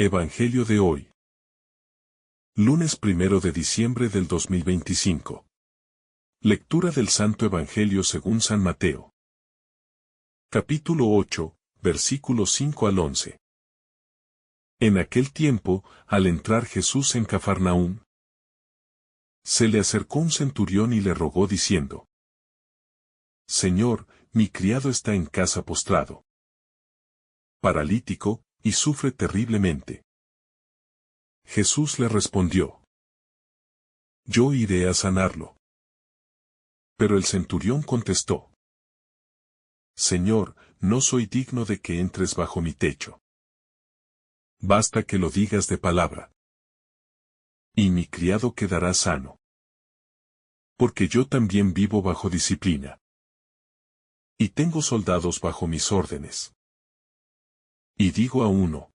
Evangelio de hoy. Lunes 1 de diciembre del 2025. Lectura del Santo Evangelio según San Mateo. Capítulo 8, versículos 5 al 11. En aquel tiempo, al entrar Jesús en Cafarnaúm, se le acercó un centurión y le rogó diciendo: Señor, mi criado está en casa postrado, paralítico, y sufre terriblemente. Jesús le respondió: Yo iré a sanarlo. Pero el centurión contestó: Señor, no soy digno de que entres bajo mi techo. Basta que lo digas de palabra, y mi criado quedará sano. Porque yo también vivo bajo disciplina, y tengo soldados bajo mis órdenes. Y digo a uno: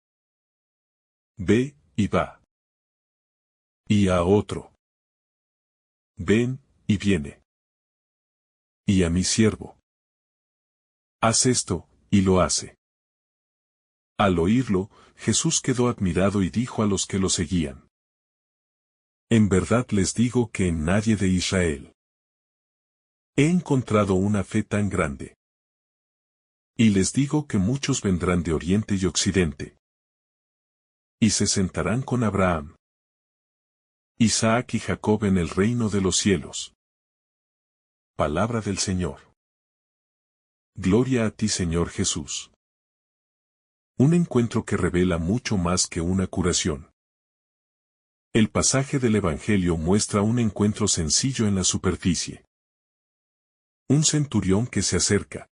ve, y va. Y a otro: ven, y viene. Y a mi siervo: haz esto, y lo hace. Al oírlo, Jesús quedó admirado y dijo a los que lo seguían: En verdad les digo que en nadie de Israel he encontrado una fe tan grande. Y les digo que muchos vendrán de oriente y occidente, y se sentarán con Abraham, Isaac y Jacob en el reino de los cielos. Palabra del Señor. Gloria a ti, Señor Jesús. Un encuentro que revela mucho más que una curación. El pasaje del Evangelio muestra un encuentro sencillo en la superficie. Un centurión que se acerca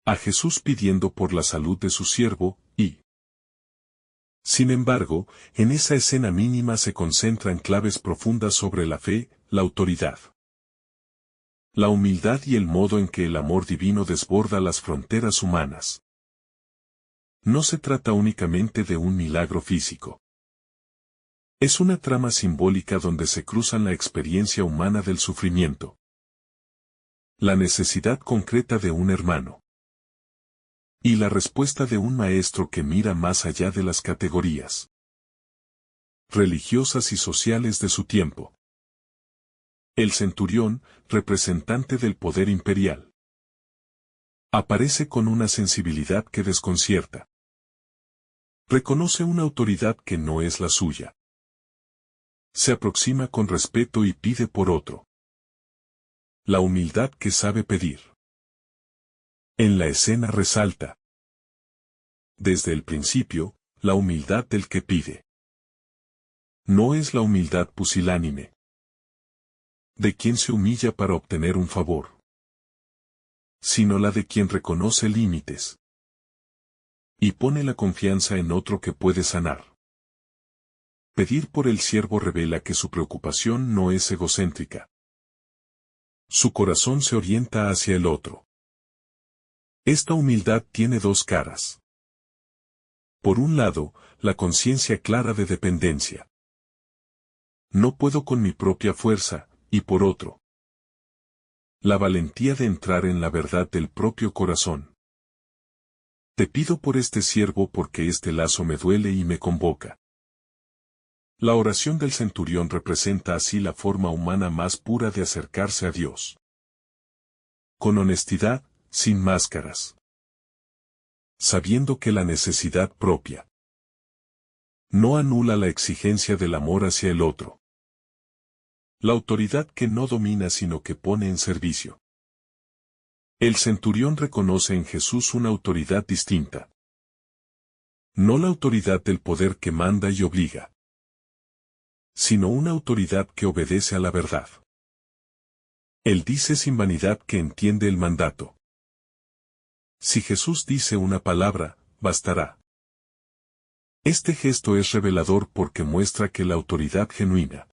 a Jesús pidiendo por la salud de su siervo, y sin embargo, en esa escena mínima se concentran claves profundas sobre la fe, la autoridad, la humildad y el modo en que el amor divino desborda las fronteras humanas. No se trata únicamente de un milagro físico. Es una trama simbólica donde se cruzan la experiencia humana del sufrimiento, la necesidad concreta de un hermano, y la respuesta de un maestro que mira más allá de las categorías religiosas y sociales de su tiempo. El centurión, representante del poder imperial, aparece con una sensibilidad que desconcierta. Reconoce una autoridad que no es la suya. Se aproxima con respeto y pide por otro. La humildad que sabe pedir. En la escena resalta, desde el principio, la humildad del que pide. No es la humildad pusilánime, de quien se humilla para obtener un favor, sino la de quien reconoce límites y pone la confianza en otro que puede sanar. Pedir por el siervo revela que su preocupación no es egocéntrica. Su corazón se orienta hacia el otro. Esta humildad tiene dos caras. Por un lado, la conciencia clara de dependencia. No puedo con mi propia fuerza, y por otro, la valentía de entrar en la verdad del propio corazón. Te pido por este siervo porque este lazo me duele y me convoca. La oración del centurión representa así la forma humana más pura de acercarse a Dios. Con honestidad, sin máscaras. Sabiendo que la necesidad propia no anula la exigencia del amor hacia el otro. La autoridad que no domina sino que pone en servicio. El centurión reconoce en Jesús una autoridad distinta. No la autoridad del poder que manda y obliga, sino una autoridad que obedece a la verdad. Él dice sin vanidad que entiende el mandato. Si Jesús dice una palabra, bastará. Este gesto es revelador porque muestra que la autoridad genuina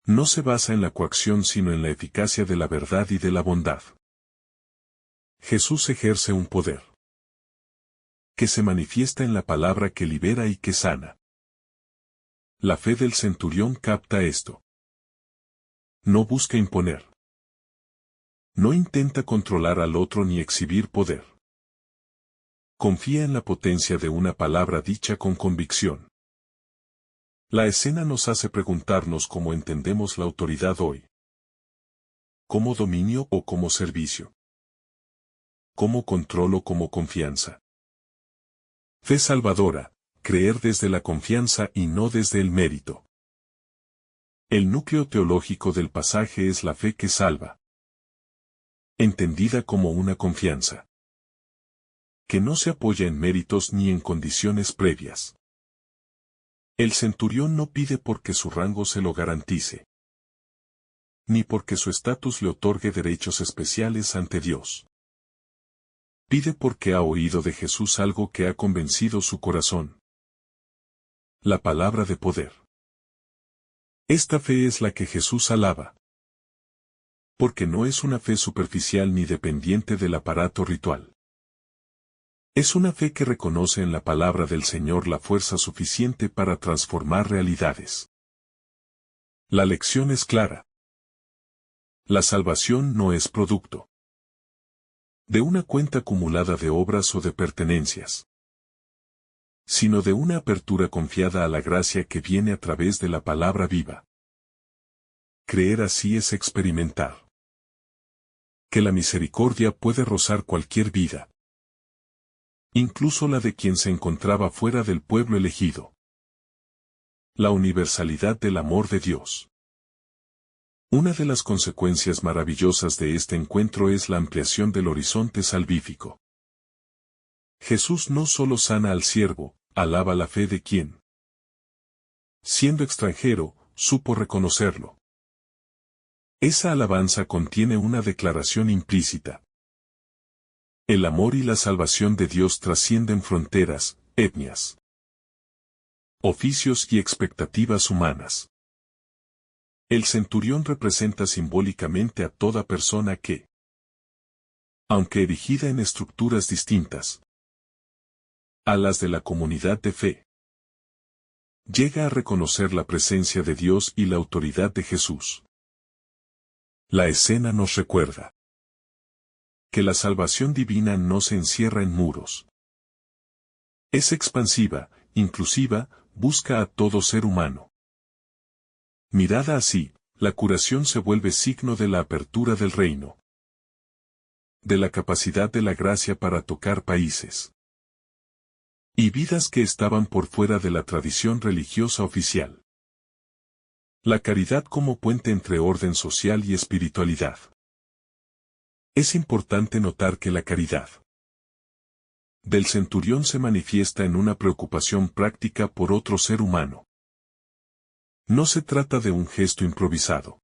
no se basa en la coacción sino en la eficacia de la verdad y de la bondad. Jesús ejerce un poder que se manifiesta en la palabra que libera y que sana. La fe del centurión capta esto. No busca imponer. No intenta controlar al otro ni exhibir poder. Confía en la potencia de una palabra dicha con convicción. La escena nos hace preguntarnos cómo entendemos la autoridad hoy. ¿Como dominio o como servicio? ¿Como control o como confianza? Fe salvadora, creer desde la confianza y no desde el mérito. El núcleo teológico del pasaje es la fe que salva, entendida como una confianza que no se apoya en méritos ni en condiciones previas. El centurión no pide porque su rango se lo garantice, ni porque su estatus le otorgue derechos especiales ante Dios. Pide porque ha oído de Jesús algo que ha convencido su corazón. La palabra de poder. Esta fe es la que Jesús alaba. Porque no es una fe superficial ni dependiente del aparato ritual. Es una fe que reconoce en la palabra del Señor la fuerza suficiente para transformar realidades. La lección es clara. La salvación no es producto de una cuenta acumulada de obras o de pertenencias, sino de una apertura confiada a la gracia que viene a través de la palabra viva. Creer así es experimentar que la misericordia puede rozar cualquier vida, incluso la de quien se encontraba fuera del pueblo elegido. La universalidad del amor de Dios. Una de las consecuencias maravillosas de este encuentro es la ampliación del horizonte salvífico. Jesús no solo sana al siervo, alaba la fe de quien, siendo extranjero, supo reconocerlo. Esa alabanza contiene una declaración implícita. El amor y la salvación de Dios trascienden fronteras, etnias, oficios y expectativas humanas. El centurión representa simbólicamente a toda persona que, aunque erigida en estructuras distintas a las de la comunidad de fe, llega a reconocer la presencia de Dios y la autoridad de Jesús. La escena nos recuerda que la salvación divina no se encierra en muros. Es expansiva, inclusiva, busca a todo ser humano. Mirada así, la curación se vuelve signo de la apertura del reino, de la capacidad de la gracia para tocar países y vidas que estaban por fuera de la tradición religiosa oficial. La caridad como puente entre orden social y espiritualidad. Es importante notar que la caridad del centurión se manifiesta en una preocupación práctica por otro ser humano. No se trata de un gesto improvisado.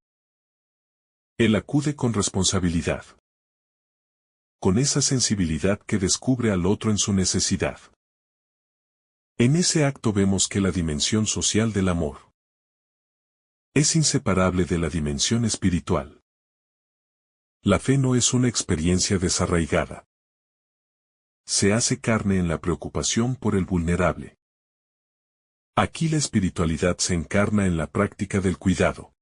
Él acude con responsabilidad, con esa sensibilidad que descubre al otro en su necesidad. En ese acto vemos que la dimensión social del amor es inseparable de la dimensión espiritual. La fe no es una experiencia desarraigada. Se hace carne en la preocupación por el vulnerable. Aquí la espiritualidad se encarna en la práctica del cuidado.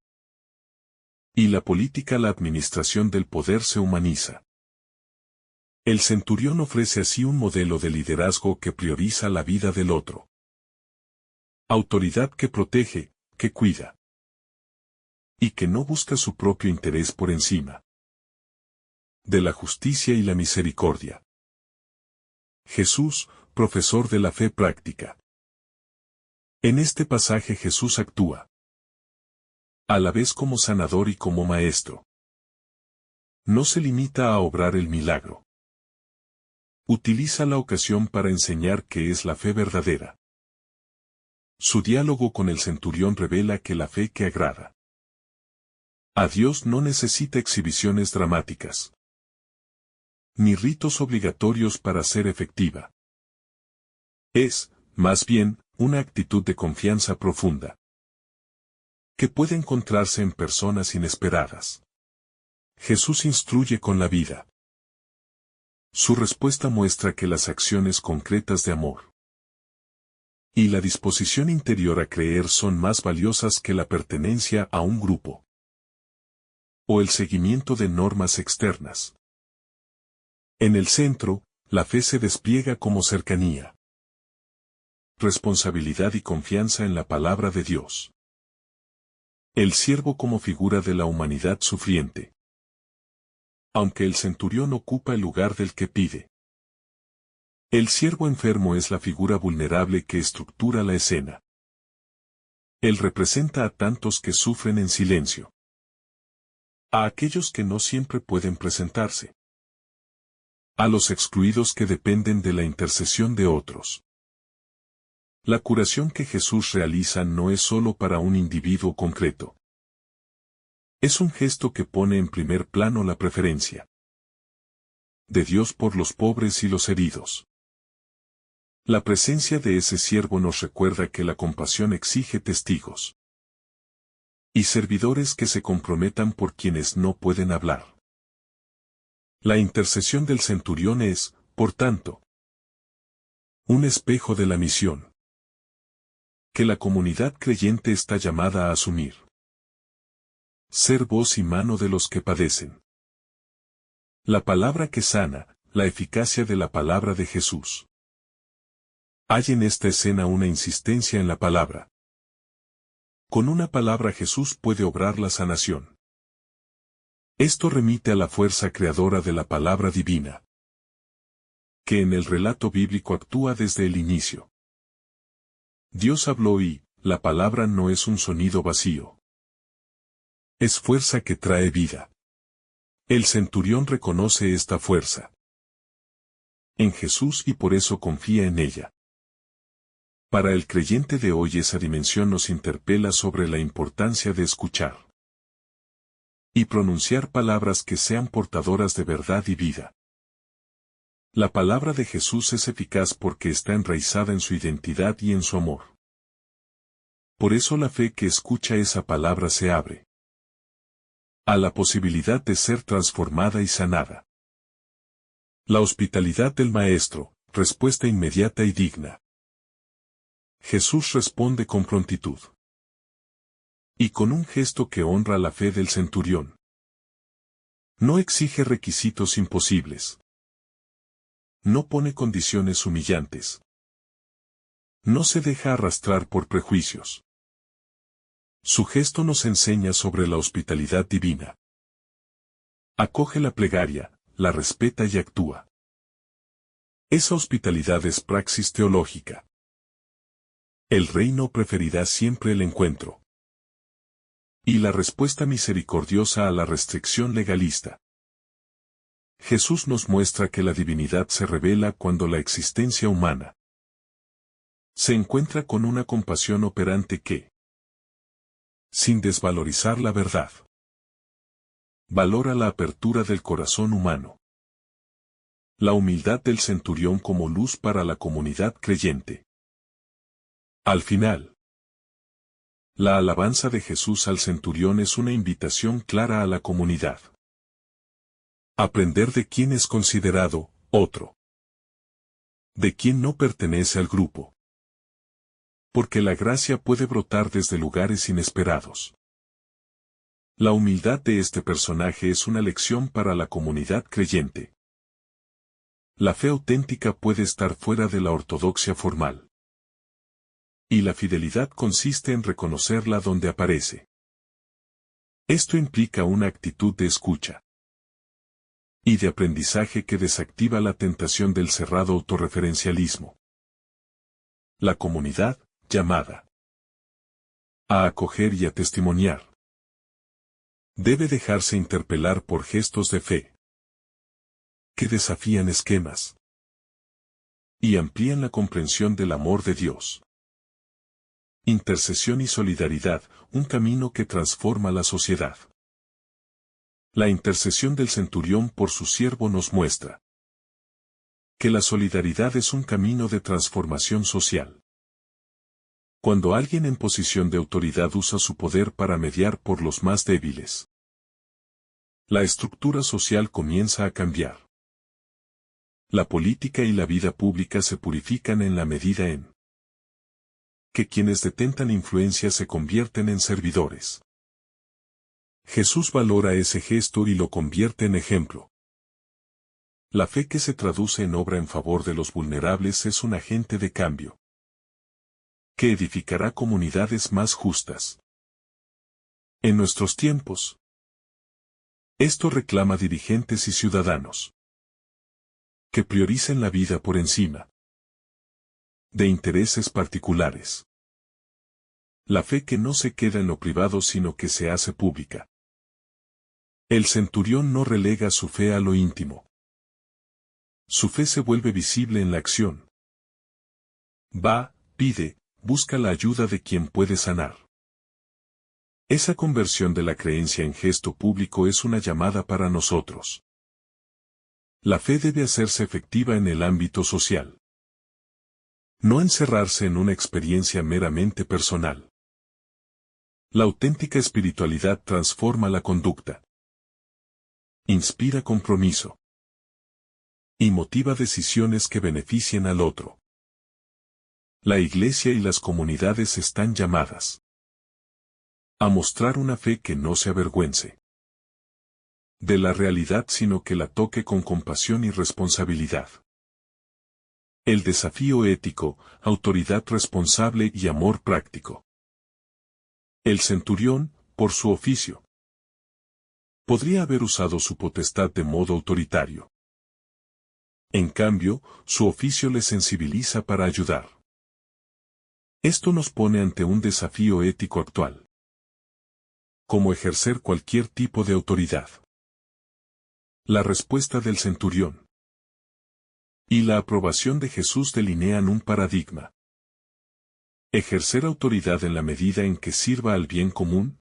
Y la política, la administración del poder se humaniza. El centurión ofrece así un modelo de liderazgo que prioriza la vida del otro. Autoridad que protege, que cuida. Y que no busca su propio interés por encima de la justicia y la misericordia. Jesús, profesor de la fe práctica. En este pasaje Jesús actúa a la vez como sanador y como maestro. No se limita a obrar el milagro. Utiliza la ocasión para enseñar qué es la fe verdadera. Su diálogo con el centurión revela que la fe que agrada a Dios no necesita exhibiciones dramáticas, ni ritos obligatorios para ser efectiva. Es, más bien, una actitud de confianza profunda, que puede encontrarse en personas inesperadas. Jesús instruye con la vida. Su respuesta muestra que las acciones concretas de amor y la disposición interior a creer son más valiosas que la pertenencia a un grupo o el seguimiento de normas externas. En el centro, La fe se despliega como cercanía, responsabilidad y confianza en la palabra de Dios. El siervo como figura de la humanidad sufriente. Aunque el centurión ocupa el lugar del que pide, el siervo enfermo es la figura vulnerable que estructura la escena. Él representa a tantos que sufren en silencio, a aquellos que no siempre pueden presentarse, a los excluidos que dependen de la intercesión de otros. La curación que Jesús realiza no es solo para un individuo concreto. Es un gesto que pone en primer plano la preferencia de Dios por los pobres y los heridos. La presencia de ese siervo nos recuerda que la compasión exige testigos y servidores que se comprometan por quienes no pueden hablar. La intercesión del centurión es, por tanto, un espejo de la misión que la comunidad creyente está llamada a asumir. Ser voz y mano de los que padecen. La palabra que sana, la eficacia de la palabra de Jesús. Hay en esta escena una insistencia en la palabra. Con una palabra Jesús puede obrar la sanación. Esto remite a la fuerza creadora de la palabra divina, que en el relato bíblico actúa desde el inicio. Dios habló y, la palabra no es un sonido vacío. Es fuerza que trae vida. El centurión reconoce esta fuerza en Jesús y por eso confía en ella. Para el creyente de hoy esa dimensión nos interpela sobre la importancia de escuchar y pronunciar palabras que sean portadoras de verdad y vida. La palabra de Jesús es eficaz porque está enraizada en su identidad y en su amor. Por eso la fe que escucha esa palabra se abre a la posibilidad de ser transformada y sanada. La hospitalidad del Maestro, respuesta inmediata y digna. Jesús responde con prontitud y con un gesto que honra la fe del centurión. No exige requisitos imposibles. No pone condiciones humillantes. No se deja arrastrar por prejuicios. Su gesto nos enseña sobre la hospitalidad divina. Acoge la plegaria, la respeta y actúa. Esa hospitalidad es praxis teológica. El reino preferirá siempre el encuentro y la respuesta misericordiosa a la restricción legalista. Jesús nos muestra que la divinidad se revela cuando la existencia humana se encuentra con una compasión operante que, sin desvalorizar la verdad, valora la apertura del corazón humano. La humildad del centurión como luz para la comunidad creyente. Al final, la alabanza de Jesús al centurión es una invitación clara a la comunidad. Aprender de quien es considerado otro. De quien no pertenece al grupo. Porque la gracia puede brotar desde lugares inesperados. La humildad de este personaje es una lección para la comunidad creyente. La fe auténtica puede estar fuera de la ortodoxia formal. Y la fidelidad consiste en reconocerla donde aparece. Esto implica una actitud de escucha y de aprendizaje que desactiva la tentación del cerrado autorreferencialismo. La comunidad, llamada a acoger y a testimoniar, debe dejarse interpelar por gestos de fe que desafían esquemas y amplían la comprensión del amor de Dios. Intercesión y solidaridad, un camino que transforma la sociedad. La intercesión del centurión por su siervo nos muestra que la solidaridad es un camino de transformación social. Cuando alguien en posición de autoridad usa su poder para mediar por los más débiles, la estructura social comienza a cambiar. La política y la vida pública se purifican en la medida en que quienes detentan influencia se convierten en servidores. Jesús valora ese gesto y lo convierte en ejemplo. La fe que se traduce en obra en favor de los vulnerables es un agente de cambio que edificará comunidades más justas. En nuestros tiempos, esto reclama dirigentes y ciudadanos que prioricen la vida por encima de intereses particulares. La fe que no se queda en lo privado sino que se hace pública. El centurión no relega su fe a lo íntimo. Su fe se vuelve visible en la acción. Va, pide, busca la ayuda de quien puede sanar. Esa conversión de la creencia en gesto público es una llamada para nosotros. La fe debe hacerse efectiva en el ámbito social. No encerrarse en una experiencia meramente personal. La auténtica espiritualidad transforma la conducta. Inspira compromiso. Y motiva decisiones que beneficien al otro. La Iglesia y las comunidades están llamadas a mostrar una fe que no se avergüence de la realidad sino que la toque con compasión y responsabilidad. El desafío ético, autoridad responsable y amor práctico. El centurión, por su oficio, podría haber usado su potestad de modo autoritario. En cambio, su oficio le sensibiliza para ayudar. Esto nos pone ante un desafío ético actual. ¿Cómo ejercer cualquier tipo de autoridad? La respuesta del centurión y la aprobación de Jesús delinean un paradigma. Ejercer autoridad en la medida en que sirva al bien común,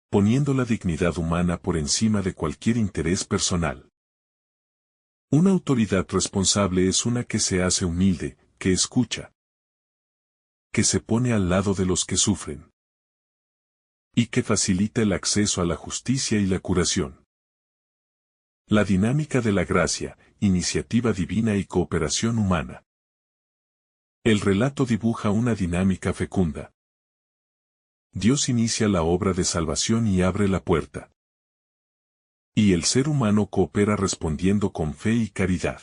poniendo la dignidad humana por encima de cualquier interés personal. Una autoridad responsable es una que se hace humilde, que escucha, que se pone al lado de los que sufren y que facilita el acceso a la justicia y la curación. La dinámica de la gracia, iniciativa divina y cooperación humana. El relato dibuja una dinámica fecunda. Dios inicia la obra de salvación y abre la puerta. Y el ser humano coopera respondiendo con fe y caridad.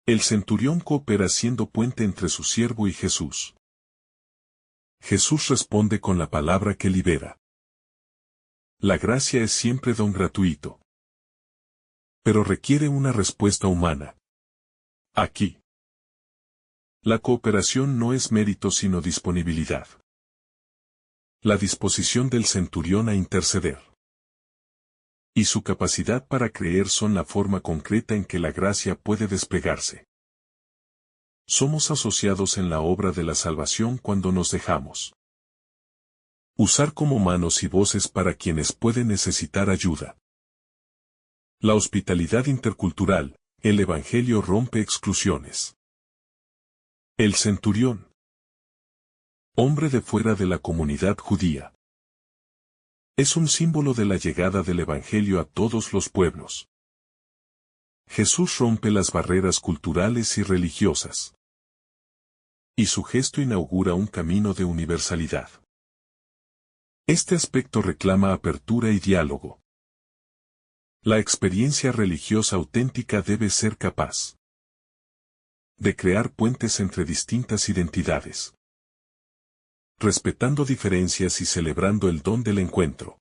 El centurión coopera siendo puente entre su siervo y Jesús. Jesús responde con la palabra que libera. La gracia es siempre don gratuito. Pero requiere una respuesta humana. Aquí. La cooperación no es mérito sino disponibilidad. La disposición del centurión a interceder y su capacidad para creer son la forma concreta en que la gracia puede desplegarse. Somos asociados en la obra de la salvación cuando nos dejamos usar como manos y voces para quienes pueden necesitar ayuda. La hospitalidad intercultural, el Evangelio rompe exclusiones. El centurión, hombre de fuera de la comunidad judía, es un símbolo de la llegada del Evangelio a todos los pueblos. Jesús rompe las barreras culturales y religiosas. Y su gesto inaugura un camino de universalidad. Este aspecto reclama apertura y diálogo. La experiencia religiosa auténtica debe ser capaz de crear puentes entre distintas identidades, respetando diferencias y celebrando el don del encuentro.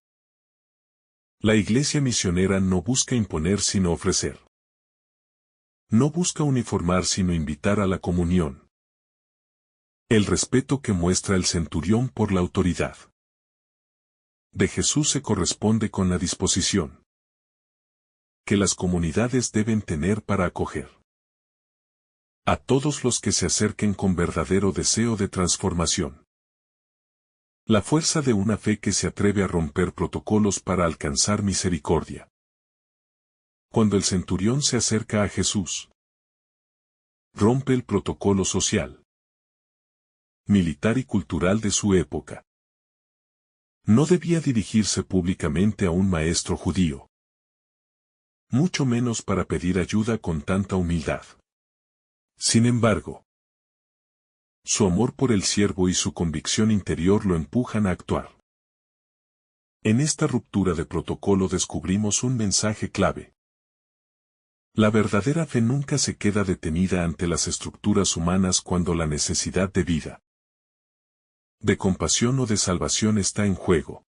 La Iglesia misionera no busca imponer sino ofrecer. No busca uniformar sino invitar a la comunión. El respeto que muestra el centurión por la autoridad de Jesús se corresponde con la disposición que las comunidades deben tener para acoger a todos los que se acerquen con verdadero deseo de transformación. La fuerza de una fe que se atreve a romper protocolos para alcanzar misericordia. Cuando el centurión se acerca a Jesús, rompe el protocolo social, militar y cultural de su época. No debía dirigirse públicamente a un maestro judío, mucho menos para pedir ayuda con tanta humildad. Sin embargo, su amor por el siervo y su convicción interior lo empujan a actuar. En esta ruptura de protocolo descubrimos un mensaje clave. La verdadera fe nunca se queda detenida ante las estructuras humanas cuando la necesidad de vida, de compasión o de salvación está en juego.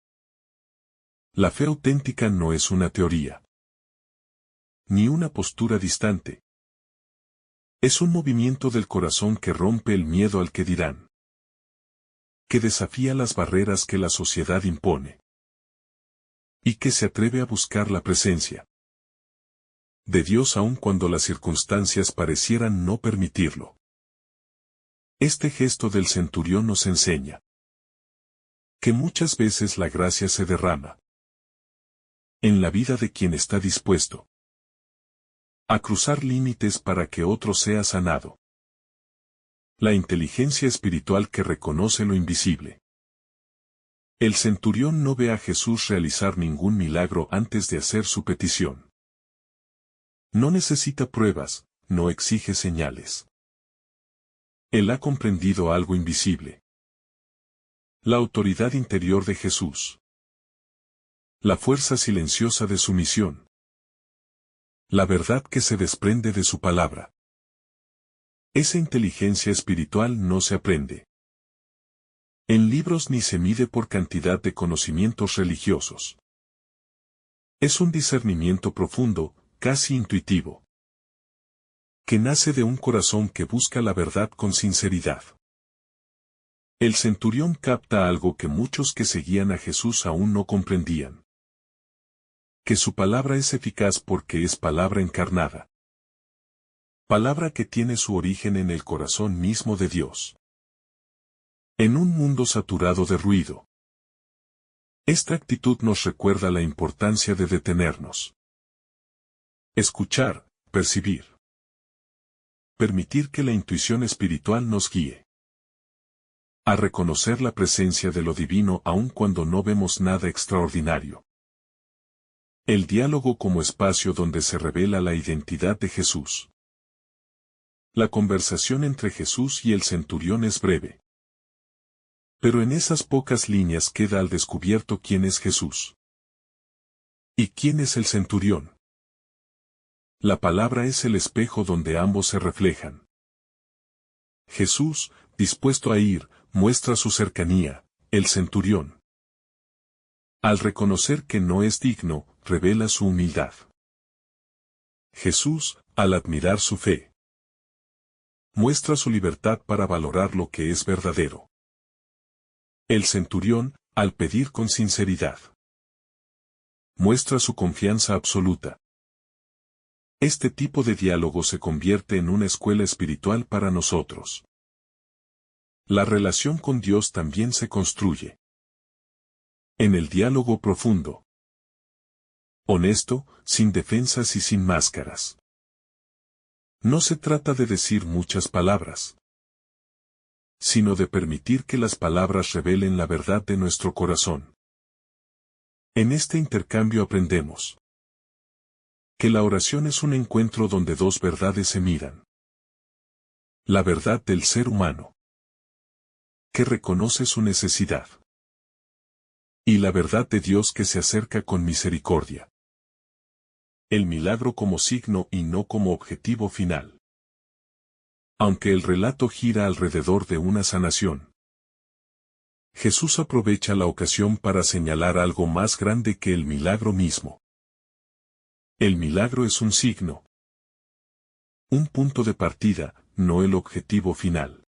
La fe auténtica no es una teoría, ni una postura distante. Es un movimiento del corazón que rompe el miedo al que dirán, que desafía las barreras que la sociedad impone, y que se atreve a buscar la presencia de Dios aun cuando las circunstancias parecieran no permitirlo. Este gesto del centurión nos enseña que muchas veces la gracia se derrama en la vida de quien está dispuesto a cruzar límites para que otro sea sanado. La inteligencia espiritual que reconoce lo invisible. El centurión no ve a Jesús realizar ningún milagro antes de hacer su petición. No necesita pruebas, no exige señales. Él ha comprendido algo invisible. La autoridad interior de Jesús. La fuerza silenciosa de su misión. La verdad que se desprende de su palabra. Esa inteligencia espiritual no se aprende en libros ni se mide por cantidad de conocimientos religiosos. Es un discernimiento profundo, casi intuitivo, que nace de un corazón que busca la verdad con sinceridad. El centurión capta algo que muchos que seguían a Jesús aún no comprendían. Que su palabra es eficaz porque es palabra encarnada. Palabra que tiene su origen en el corazón mismo de Dios. En un mundo saturado de ruido. Esta actitud nos recuerda la importancia de detenernos. Escuchar, percibir. Permitir que la intuición espiritual nos guíe. A reconocer la presencia de lo divino aun cuando no vemos nada extraordinario. El diálogo como espacio donde se revela la identidad de Jesús. La conversación entre Jesús y el centurión es breve. Pero en esas pocas líneas queda al descubierto quién es Jesús. ¿Y quién es el centurión? La palabra es el espejo donde ambos se reflejan. Jesús, dispuesto a ir, muestra su cercanía, el centurión. Al reconocer que no es digno, revela su humildad. Jesús, al admirar su fe, muestra su libertad para valorar lo que es verdadero. El centurión, al pedir con sinceridad, muestra su confianza absoluta. Este tipo de diálogo se convierte en una escuela espiritual para nosotros. La relación con Dios también se construye en el diálogo profundo, honesto, sin defensas y sin máscaras. No se trata de decir muchas palabras, sino de permitir que las palabras revelen la verdad de nuestro corazón. En este intercambio aprendemos que la oración es un encuentro donde dos verdades se miran. La verdad del ser humano, que reconoce su necesidad, y la verdad de Dios que se acerca con misericordia. El milagro como signo y no como objetivo final. Aunque el relato gira alrededor de una sanación, Jesús aprovecha la ocasión para señalar algo más grande que el milagro mismo. El milagro es un signo, un punto de partida, no el objetivo final.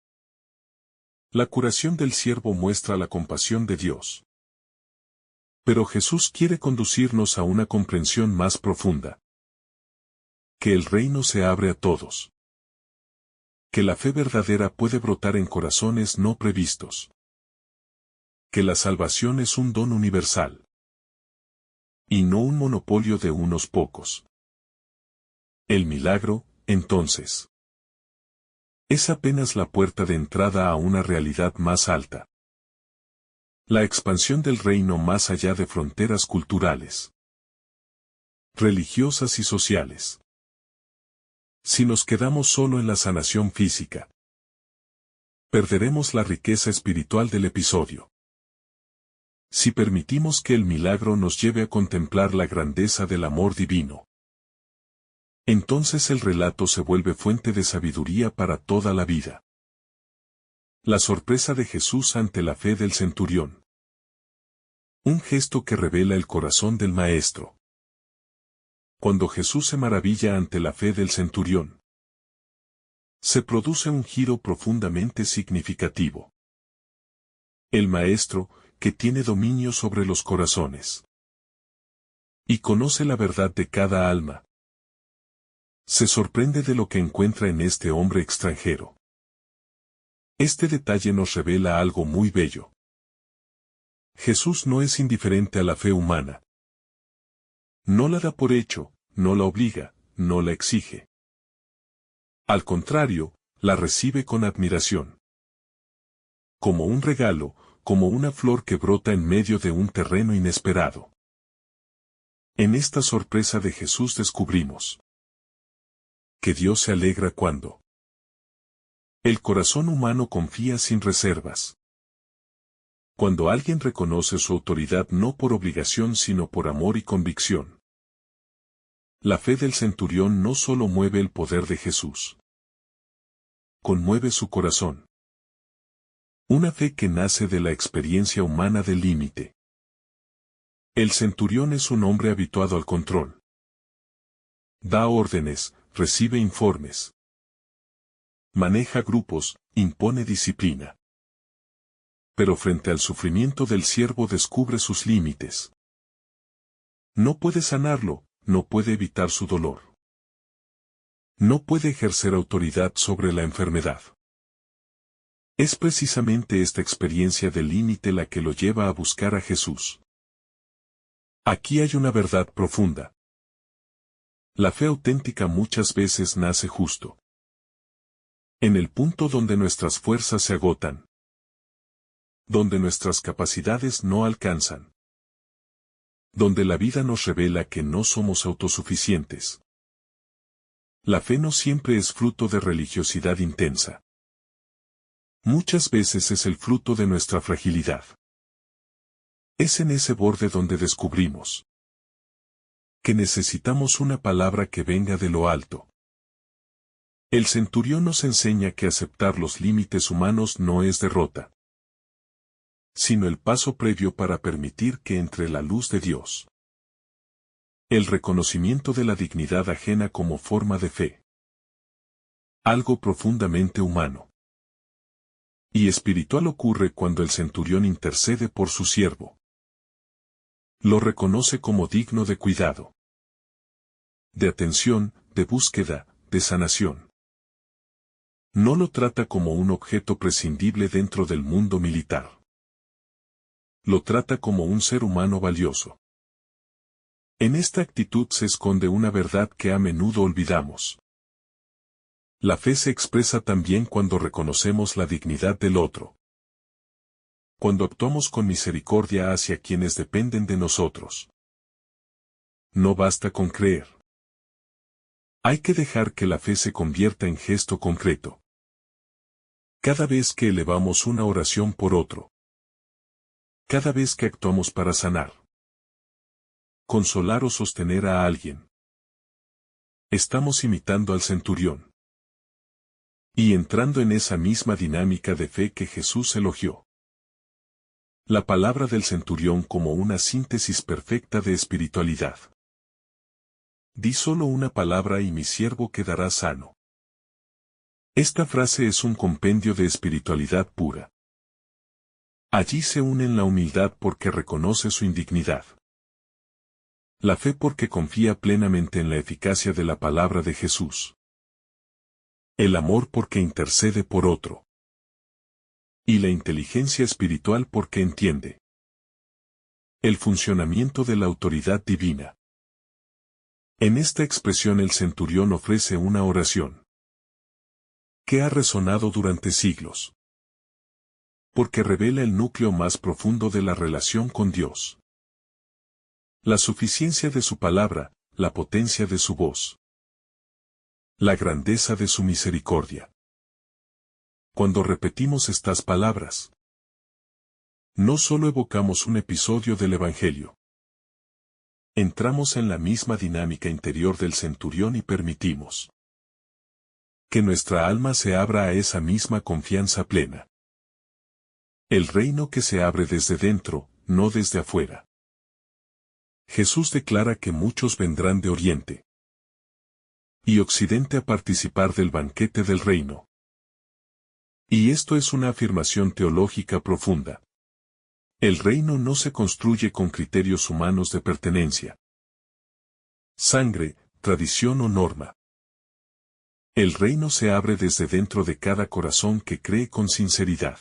La curación del siervo muestra la compasión de Dios. Pero Jesús quiere conducirnos a una comprensión más profunda. Que el reino se abre a todos. Que la fe verdadera puede brotar en corazones no previstos. Que la salvación es un don universal. Y no un monopolio de unos pocos. El milagro, entonces, es apenas la puerta de entrada a una realidad más alta. La expansión del reino más allá de fronteras culturales, religiosas y sociales. Si nos quedamos solo en la sanación física, perderemos la riqueza espiritual del episodio. Si permitimos que el milagro nos lleve a contemplar la grandeza del amor divino, Entonces el relato se vuelve fuente de sabiduría para toda la vida. La sorpresa de Jesús ante la fe del centurión. Un gesto que revela el corazón del Maestro. Cuando Jesús se maravilla ante la fe del centurión, se produce un giro profundamente significativo. El Maestro, que tiene dominio sobre los corazones y conoce la verdad de cada alma, se sorprende de lo que encuentra en este hombre extranjero. Este detalle nos revela algo muy bello. Jesús no es indiferente a la fe humana. No la da por hecho, no la obliga, no la exige. Al contrario, la recibe con admiración. Como un regalo, como una flor que brota en medio de un terreno inesperado. En esta sorpresa de Jesús descubrimos que Dios se alegra cuando el corazón humano confía sin reservas. Cuando alguien reconoce su autoridad no por obligación sino por amor y convicción. La fe del centurión no solo mueve el poder de Jesús, conmueve su corazón. Una fe que nace de la experiencia humana del límite. El centurión es un hombre habituado al control. Da órdenes, recibe informes. Maneja grupos, impone disciplina. Pero frente al sufrimiento del siervo descubre sus límites. No puede sanarlo, no puede evitar su dolor. No puede ejercer autoridad sobre la enfermedad. Es precisamente esta experiencia del límite la que lo lleva a buscar a Jesús. Aquí hay una verdad profunda. La fe auténtica muchas veces nace justo en el punto donde nuestras fuerzas se agotan, donde nuestras capacidades no alcanzan, donde la vida nos revela que no somos autosuficientes. La fe no siempre es fruto de religiosidad intensa. Muchas veces es el fruto de nuestra fragilidad. Es en ese borde donde descubrimos que necesitamos una palabra que venga de lo alto. El centurión nos enseña que aceptar los límites humanos no es derrota, sino el paso previo para permitir que entre la luz de Dios. El reconocimiento de la dignidad ajena como forma de fe. Algo profundamente humano y espiritual ocurre cuando el centurión intercede por su siervo. Lo reconoce como digno de cuidado, de atención, de búsqueda, de sanación. No lo trata como un objeto prescindible dentro del mundo militar. Lo trata como un ser humano valioso. En esta actitud se esconde una verdad que a menudo olvidamos. La fe se expresa también cuando reconocemos la dignidad del otro. Cuando actuamos con misericordia hacia quienes dependen de nosotros. No basta con creer. Hay que dejar que la fe se convierta en gesto concreto. Cada vez que elevamos una oración por otro. Cada vez que actuamos para sanar. Consolar o sostener a alguien. Estamos imitando al centurión. Y entrando en esa misma dinámica de fe que Jesús elogió. La palabra del centurión como una síntesis perfecta de espiritualidad. Di solo una palabra y mi siervo quedará sano. Esta frase es un compendio de espiritualidad pura. Allí se unen la humildad porque reconoce su indignidad. La fe porque confía plenamente en la eficacia de la palabra de Jesús. El amor porque intercede por otro. Y la inteligencia espiritual porque entiende el funcionamiento de la autoridad divina. En esta expresión el centurión ofrece una oración que ha resonado durante siglos. Porque revela el núcleo más profundo de la relación con Dios. La suficiencia de su palabra, la potencia de su voz. La grandeza de su misericordia. Cuando repetimos estas palabras, no solo evocamos un episodio del Evangelio. entramos en la misma dinámica interior del centurión y permitimos que nuestra alma se abra a esa misma confianza plena. El reino que se abre desde dentro, no desde afuera. Jesús declara que muchos vendrán de Oriente y Occidente a participar del banquete del reino. Y esto es una afirmación teológica profunda. El reino no se construye con criterios humanos de pertenencia, sangre, tradición o norma. El reino se abre desde dentro de cada corazón que cree con sinceridad.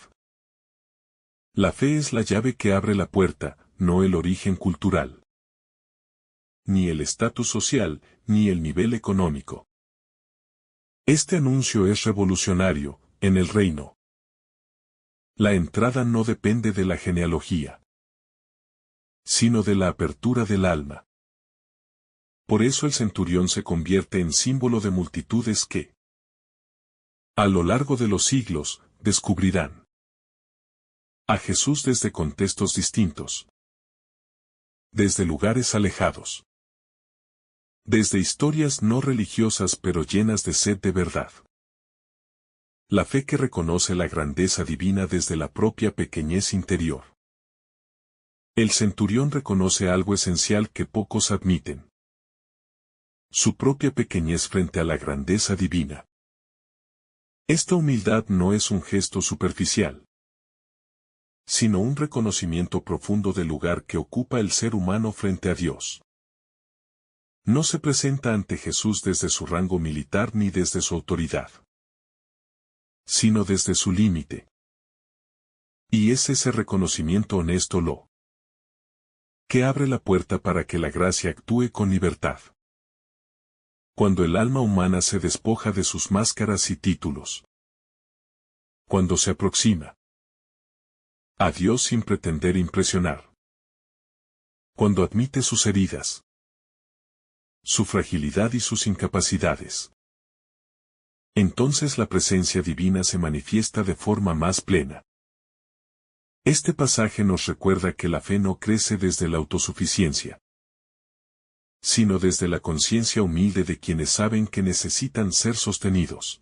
La fe es la llave que abre la puerta, no el origen cultural, ni el estatus social, ni el nivel económico. Este anuncio es revolucionario, en el reino. La entrada no depende de la genealogía, sino de la apertura del alma. Por eso el centurión se convierte en símbolo de multitudes que, a lo largo de los siglos, descubrirán a Jesús desde contextos distintos, desde lugares alejados, desde historias no religiosas pero llenas de sed de verdad. La fe que reconoce la grandeza divina desde la propia pequeñez interior. El centurión reconoce algo esencial que pocos admiten: su propia pequeñez frente a la grandeza divina. Esta humildad no es un gesto superficial, sino un reconocimiento profundo del lugar que ocupa el ser humano frente a Dios. No se presenta ante Jesús desde su rango militar ni desde su autoridad, sino desde su límite. Y es ese reconocimiento honesto lo que abre la puerta para que la gracia actúe con libertad. Cuando el alma humana se despoja de sus máscaras y títulos. Cuando se aproxima a Dios sin pretender impresionar. Cuando admite sus heridas, su fragilidad y sus incapacidades. Entonces la presencia divina se manifiesta de forma más plena. Este pasaje nos recuerda que la fe no crece desde la autosuficiencia, sino desde la conciencia humilde de quienes saben que necesitan ser sostenidos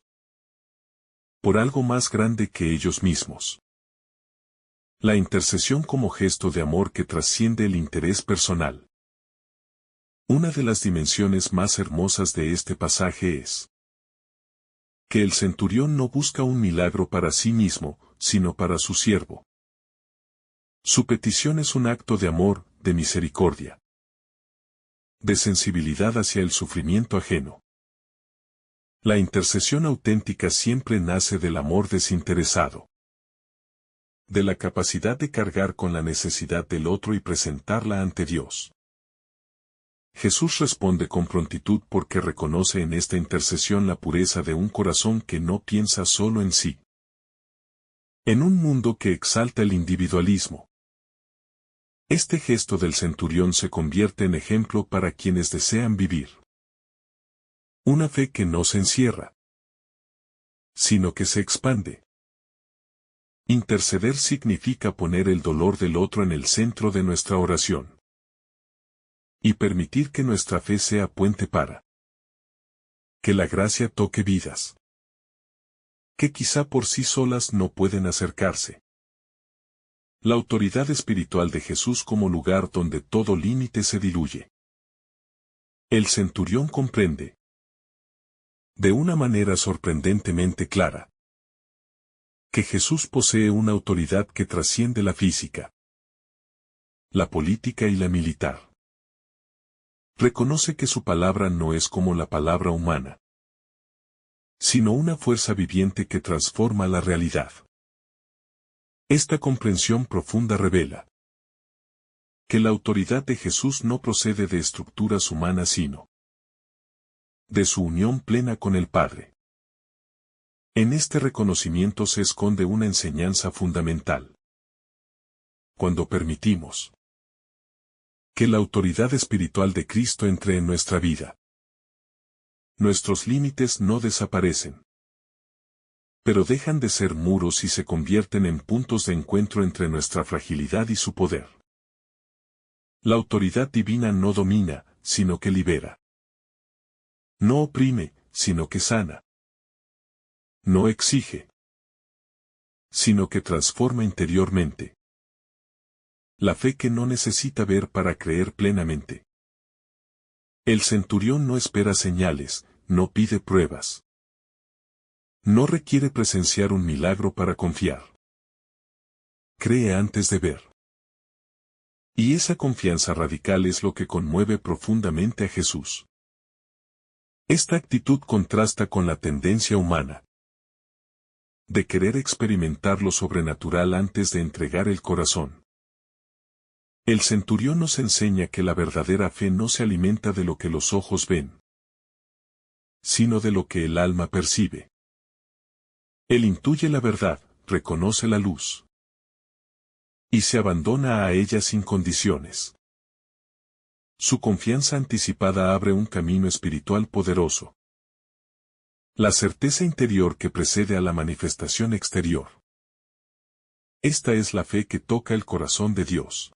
por algo más grande que ellos mismos. La intercesión como gesto de amor que trasciende el interés personal. Una de las dimensiones más hermosas de este pasaje es que el centurión no busca un milagro para sí mismo, sino para su siervo. Su petición es un acto de amor, de misericordia, de sensibilidad hacia el sufrimiento ajeno. La intercesión auténtica siempre nace del amor desinteresado, de la capacidad de cargar con la necesidad del otro y presentarla ante Dios. Jesús responde con prontitud porque reconoce en esta intercesión la pureza de un corazón que no piensa solo en sí. En un mundo que exalta el individualismo, este gesto del centurión se convierte en ejemplo para quienes desean vivir una fe que no se encierra, sino que se expande. Interceder significa poner el dolor del otro en el centro de nuestra oración y permitir que nuestra fe sea puente para que la gracia toque vidas que quizá por sí solas no pueden acercarse. La autoridad espiritual de Jesús como lugar donde todo límite se diluye. El centurión comprende, de una manera sorprendentemente clara, que Jesús posee una autoridad que trasciende la física, la política y la militar. Reconoce que su palabra no es como la palabra humana, sino una fuerza viviente que transforma la realidad. Esta comprensión profunda revela que la autoridad de Jesús no procede de estructuras humanas sino de su unión plena con el Padre. En este reconocimiento se esconde una enseñanza fundamental. Cuando permitimos que la autoridad espiritual de Cristo entre en nuestra vida, nuestros límites no desaparecen, pero dejan de ser muros y se convierten en puntos de encuentro entre nuestra fragilidad y su poder. La autoridad divina no domina, sino que libera. No oprime, sino que sana. No exige, sino que transforma interiormente. La fe que no necesita ver para creer plenamente. El centurión no espera señales, no pide pruebas. No requiere presenciar un milagro para confiar. Cree antes de ver. Y esa confianza radical es lo que conmueve profundamente a Jesús. Esta actitud contrasta con la tendencia humana de querer experimentar lo sobrenatural antes de entregar el corazón. El centurión nos enseña que la verdadera fe no se alimenta de lo que los ojos ven, sino de lo que el alma percibe. Él intuye la verdad, reconoce la luz, y se abandona a ella sin condiciones. Su confianza anticipada abre un camino espiritual poderoso. La certeza interior que precede a la manifestación exterior. Esta es la fe que toca el corazón de Dios.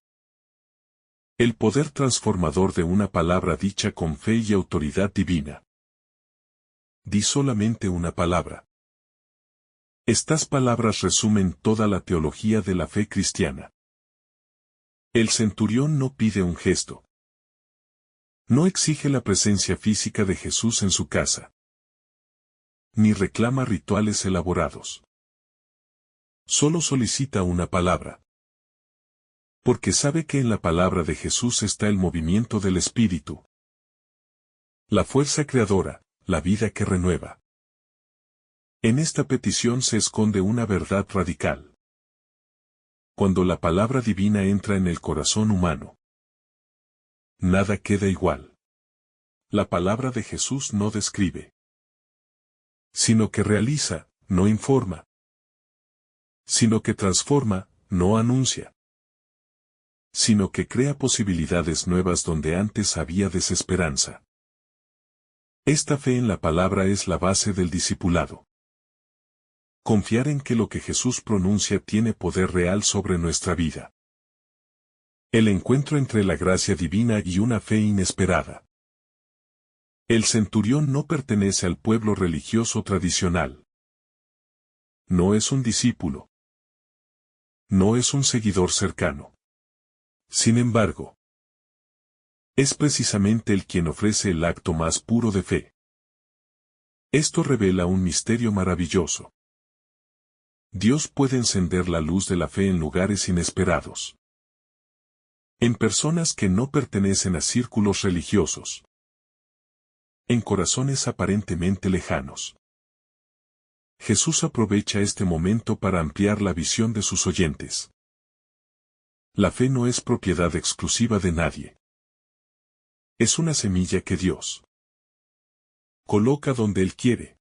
El poder transformador de una palabra dicha con fe y autoridad divina. Di solamente una palabra. Estas palabras resumen toda la teología de la fe cristiana. El centurión no pide un gesto. No exige la presencia física de Jesús en su casa. Ni reclama rituales elaborados. Solo solicita una palabra. Porque sabe que en la palabra de Jesús está el movimiento del Espíritu. La fuerza creadora, la vida que renueva. En esta petición se esconde una verdad radical. Cuando la palabra divina entra en el corazón humano, nada queda igual. La palabra de Jesús no describe, sino que realiza, no informa, sino que transforma, no anuncia, sino que crea posibilidades nuevas donde antes había desesperanza. Esta fe en la palabra es la base del discipulado. Confiar en que lo que Jesús pronuncia tiene poder real sobre nuestra vida. El encuentro entre la gracia divina y una fe inesperada. El centurión no pertenece al pueblo religioso tradicional. No es un discípulo. No es un seguidor cercano. Sin embargo, es precisamente el quien ofrece el acto más puro de fe. Esto revela un misterio maravilloso. Dios puede encender la luz de la fe en lugares inesperados. En personas que no pertenecen a círculos religiosos. En corazones aparentemente lejanos. Jesús aprovecha este momento para ampliar la visión de sus oyentes. La fe no es propiedad exclusiva de nadie. Es una semilla que Dios coloca donde Él quiere.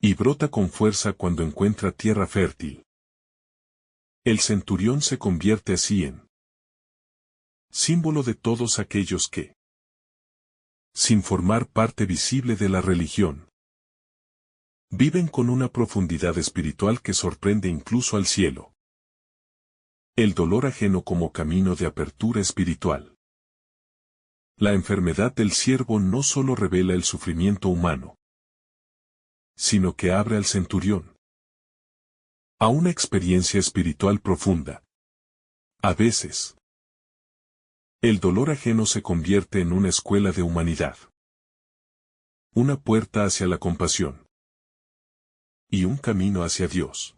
Y brota con fuerza cuando encuentra tierra fértil. El centurión se convierte así en símbolo de todos aquellos que, sin formar parte visible de la religión, viven con una profundidad espiritual que sorprende incluso al cielo. El dolor ajeno como camino de apertura espiritual. La enfermedad del siervo no solo revela el sufrimiento humano, sino que abre al centurión a una experiencia espiritual profunda. A veces, el dolor ajeno se convierte en una escuela de humanidad. Una puerta hacia la compasión. Y un camino hacia Dios.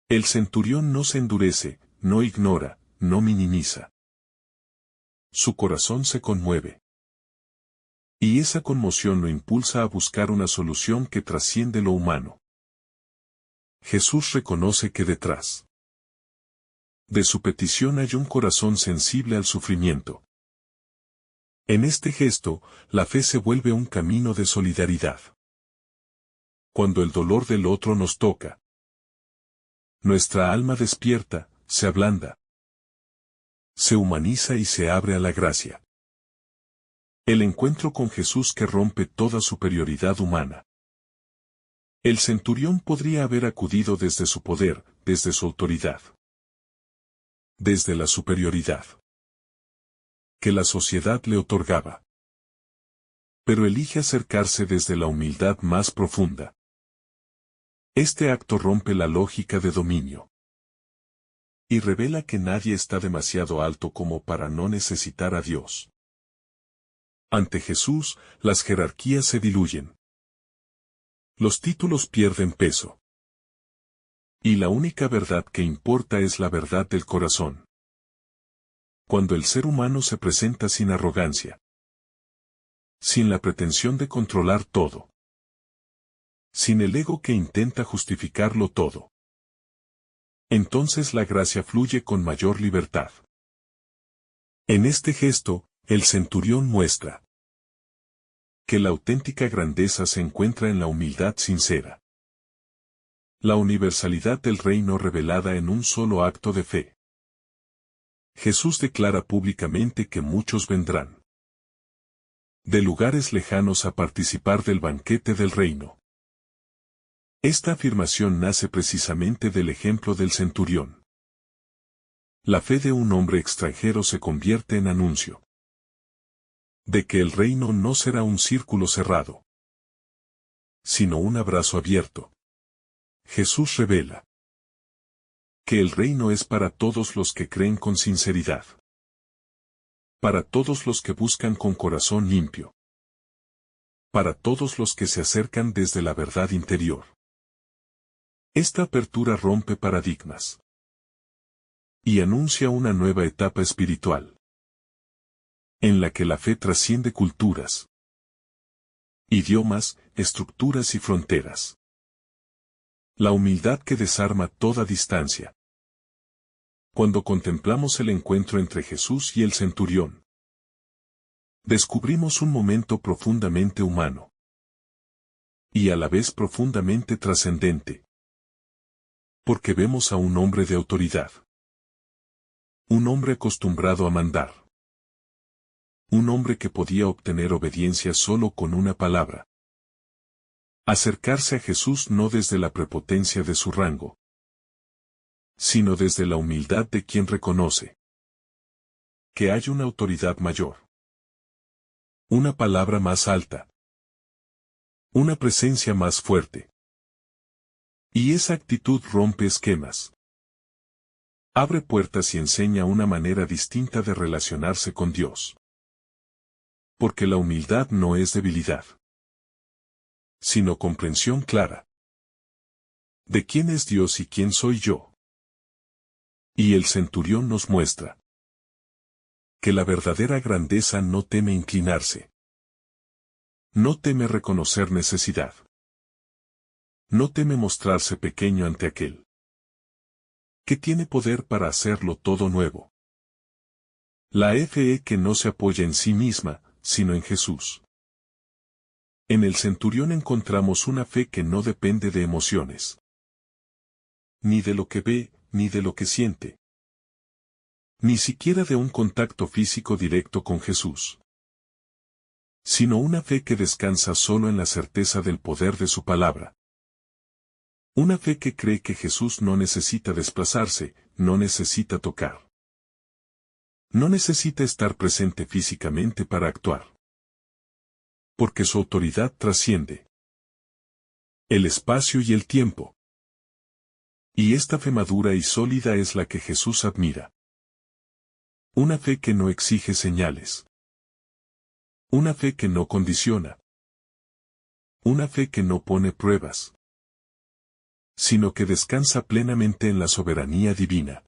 El centurión no se endurece, no ignora, no minimiza. Su corazón se conmueve. Y esa conmoción lo impulsa a buscar una solución que trasciende lo humano. Jesús reconoce que detrás de su petición hay un corazón sensible al sufrimiento. En este gesto, la fe se vuelve un camino de solidaridad. Cuando el dolor del otro nos toca, nuestra alma despierta, se ablanda, se humaniza y se abre a la gracia. El encuentro con Jesús que rompe toda superioridad humana. El centurión podría haber acudido desde su poder, desde su autoridad, desde la superioridad. que la sociedad le otorgaba. Pero elige acercarse desde la humildad más profunda. Este acto rompe la lógica de dominio. Y revela que nadie está demasiado alto como para no necesitar a Dios. Ante Jesús, las jerarquías se diluyen. Los títulos pierden peso. Y la única verdad que importa es la verdad del corazón. Cuando el ser humano se presenta sin arrogancia, sin la pretensión de controlar todo, sin el ego que intenta justificarlo todo, entonces la gracia fluye con mayor libertad. En este gesto, el centurión muestra que la auténtica grandeza se encuentra en la humildad sincera. La universalidad del reino revelada en un solo acto de fe. Jesús declara públicamente que muchos vendrán de lugares lejanos a participar del banquete del reino. Esta afirmación nace precisamente del ejemplo del centurión. La fe de un hombre extranjero se convierte en anuncio de que el reino no será un círculo cerrado, sino un abrazo abierto. Jesús revela que el reino es para todos los que creen con sinceridad, para todos los que buscan con corazón limpio, para todos los que se acercan desde la verdad interior. Esta apertura rompe paradigmas y anuncia una nueva etapa espiritual, en la que la fe trasciende culturas, idiomas, estructuras y fronteras. La humildad que desarma toda distancia. Cuando contemplamos el encuentro entre Jesús y el centurión, descubrimos un momento profundamente humano y a la vez profundamente trascendente. Porque vemos a un hombre de autoridad, un hombre acostumbrado a mandar, un hombre que podía obtener obediencia solo con una palabra. Acercarse a Jesús no desde la prepotencia de su rango, sino desde la humildad de quien reconoce que hay una autoridad mayor, una palabra más alta, una presencia más fuerte. Y esa actitud rompe esquemas, abre puertas y enseña una manera distinta de relacionarse con Dios. Porque la humildad no es debilidad, sino comprensión clara de quién es Dios y quién soy yo. Y el centurión nos muestra que la verdadera grandeza no teme inclinarse, no teme reconocer necesidad, no teme mostrarse pequeño ante aquel que tiene poder para hacerlo todo nuevo. La fe que no se apoya en sí misma, sino en Jesús. En el centurión encontramos una fe que no depende de emociones, ni de lo que ve, ni de lo que siente, ni siquiera de un contacto físico directo con Jesús, sino una fe que descansa solo en la certeza del poder de su palabra. Una fe que cree que Jesús no necesita desplazarse, no necesita tocar, no necesita estar presente físicamente para actuar, porque su autoridad trasciende el espacio y el tiempo. Y esta fe madura y sólida es la que Jesús admira. Una fe que no exige señales. Una fe que no condiciona. Una fe que no pone pruebas, sino que descansa plenamente en la soberanía divina.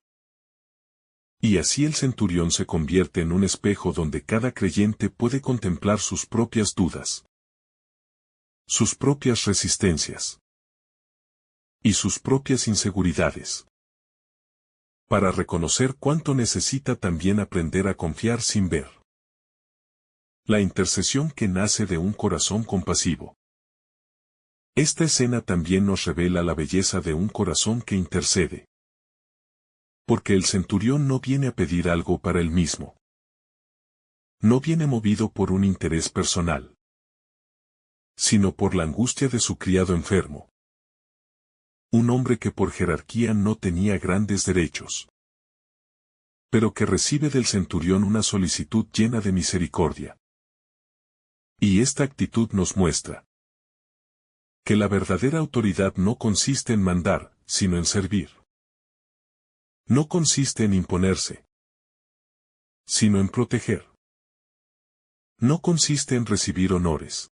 Y así el centurión se convierte en un espejo donde cada creyente puede contemplar sus propias dudas, sus propias resistencias y sus propias inseguridades, para reconocer cuánto necesita también aprender a confiar sin ver. La intercesión que nace de un corazón compasivo. Esta escena también nos revela la belleza de un corazón que intercede. Porque el centurión no viene a pedir algo para él mismo. No viene movido por un interés personal, sino por la angustia de su criado enfermo. Un hombre que por jerarquía no tenía grandes derechos, pero que recibe del centurión una solicitud llena de misericordia. Y esta actitud nos muestra que la verdadera autoridad no consiste en mandar, sino en servir. No consiste en imponerse, sino en proteger. No consiste en recibir honores,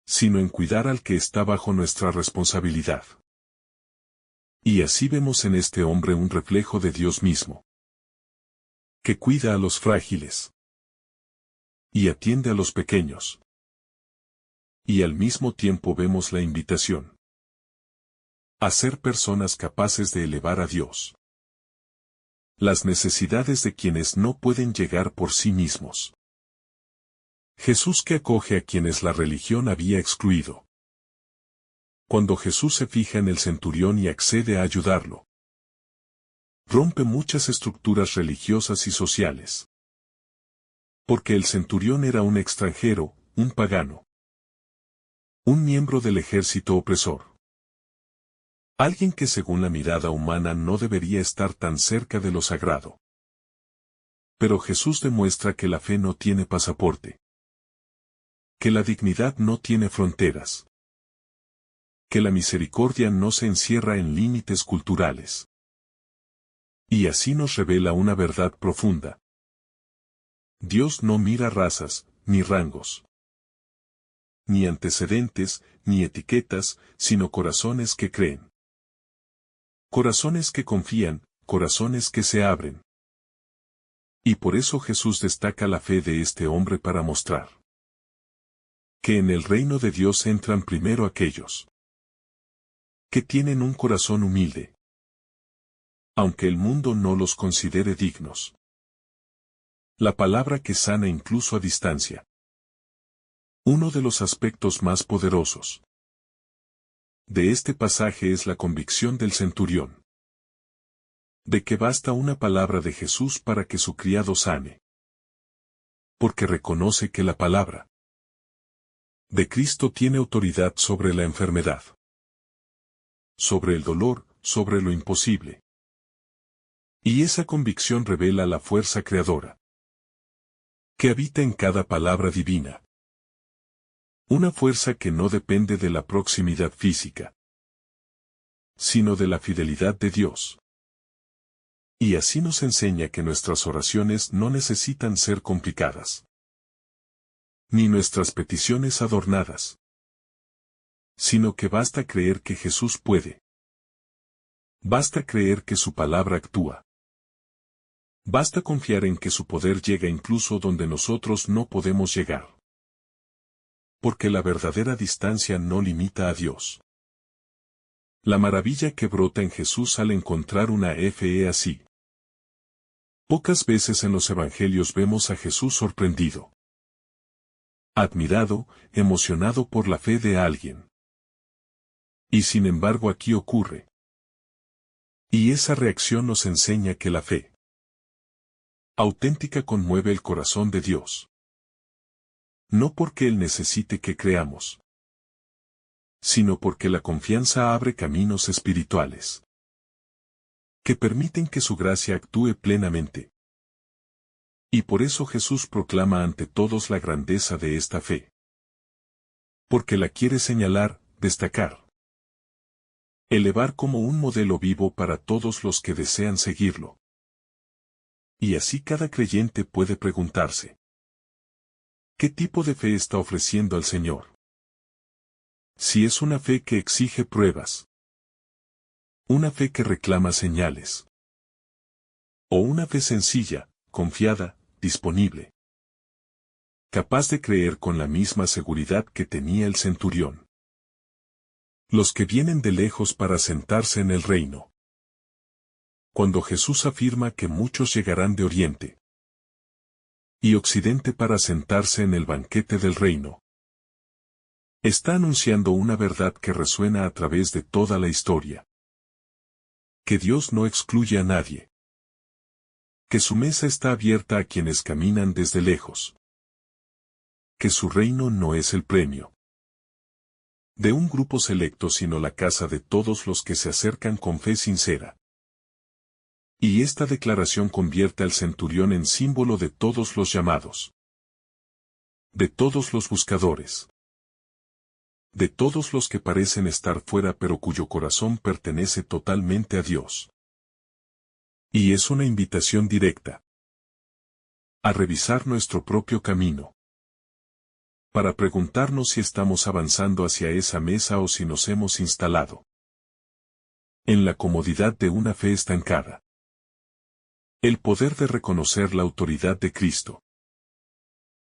sino en cuidar al que está bajo nuestra responsabilidad. Y así vemos en este hombre un reflejo de Dios mismo, que cuida a los frágiles y atiende a los pequeños. Y al mismo tiempo vemos la invitación a ser personas capaces de elevar a Dios las necesidades de quienes no pueden llegar por sí mismos. Jesús que acoge a quienes la religión había excluido. Cuando Jesús se fija en el centurión y accede a ayudarlo, rompe muchas estructuras religiosas y sociales. Porque el centurión era un extranjero, un pagano, un miembro del ejército opresor. Alguien que según la mirada humana no debería estar tan cerca de lo sagrado. Pero Jesús demuestra que la fe no tiene pasaporte. Que la dignidad no tiene fronteras. Que la misericordia no se encierra en límites culturales. Y así nos revela una verdad profunda. Dios no mira razas, ni rangos, ni antecedentes, ni etiquetas, sino corazones que creen. Corazones que confían, corazones que se abren. Y por eso Jesús destaca la fe de este hombre para mostrar que en el reino de Dios entran primero aquellos que tienen un corazón humilde, aunque el mundo no los considere dignos. La palabra que sana incluso a distancia. Uno de los aspectos más poderosos de este pasaje es la convicción del centurión de que basta una palabra de Jesús para que su criado sane. Porque reconoce que la palabra de Cristo tiene autoridad sobre la enfermedad, sobre el dolor, sobre lo imposible. Y esa convicción revela la fuerza creadora que habita en cada palabra divina. Una fuerza que no depende de la proximidad física, sino de la fidelidad de Dios. Y así nos enseña que nuestras oraciones no necesitan ser complicadas, ni nuestras peticiones adornadas, sino que basta creer que Jesús puede. Basta creer que su palabra actúa. Basta confiar en que su poder llega incluso donde nosotros no podemos llegar. Porque la verdadera distancia no limita a Dios. La maravilla que brota en Jesús al encontrar una fe así. Pocas veces en los evangelios vemos a Jesús sorprendido, admirado, emocionado por la fe de alguien. Y sin embargo aquí ocurre. Y esa reacción nos enseña que la fe auténtica conmueve el corazón de Dios. No porque Él necesite que creamos, sino porque la confianza abre caminos espirituales que permiten que su gracia actúe plenamente. Y por eso Jesús proclama ante todos la grandeza de esta fe. Porque la quiere señalar, destacar, elevar como un modelo vivo para todos los que desean seguirlo. Y así cada creyente puede preguntarse: ¿qué tipo de fe está ofreciendo al Señor? Si es una fe que exige pruebas, una fe que reclama señales, o una fe sencilla, confiada, disponible, capaz de creer con la misma seguridad que tenía el centurión. Los que vienen de lejos para sentarse en el reino. Cuando Jesús afirma que muchos llegarán de oriente y occidente para sentarse en el banquete del reino, está anunciando una verdad que resuena a través de toda la historia. Que Dios no excluye a nadie. Que su mesa está abierta a quienes caminan desde lejos. Que su reino no es el premio de un grupo selecto sino la casa de todos los que se acercan con fe sincera. Y esta declaración convierte al centurión en símbolo de todos los llamados, de todos los buscadores, de todos los que parecen estar fuera pero cuyo corazón pertenece totalmente a Dios. Y es una invitación directa a revisar nuestro propio camino, para preguntarnos si estamos avanzando hacia esa mesa o si nos hemos instalado en la comodidad de una fe estancada. El poder de reconocer la autoridad de Cristo.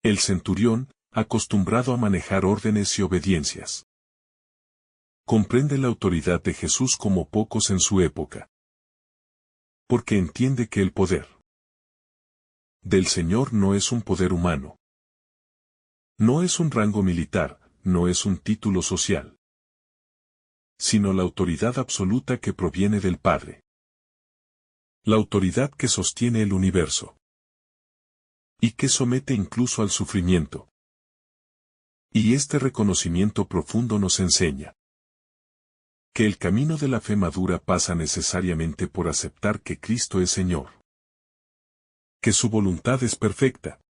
El centurión, acostumbrado a manejar órdenes y obediencias, comprende la autoridad de Jesús como pocos en su época, porque entiende que el poder del Señor no es un poder humano, no es un rango militar, no es un título social, sino la autoridad absoluta que proviene del Padre. La autoridad que sostiene el universo y que somete incluso al sufrimiento. Y este reconocimiento profundo nos enseña que el camino de la fe madura pasa necesariamente por aceptar que Cristo es Señor, que su voluntad es perfecta,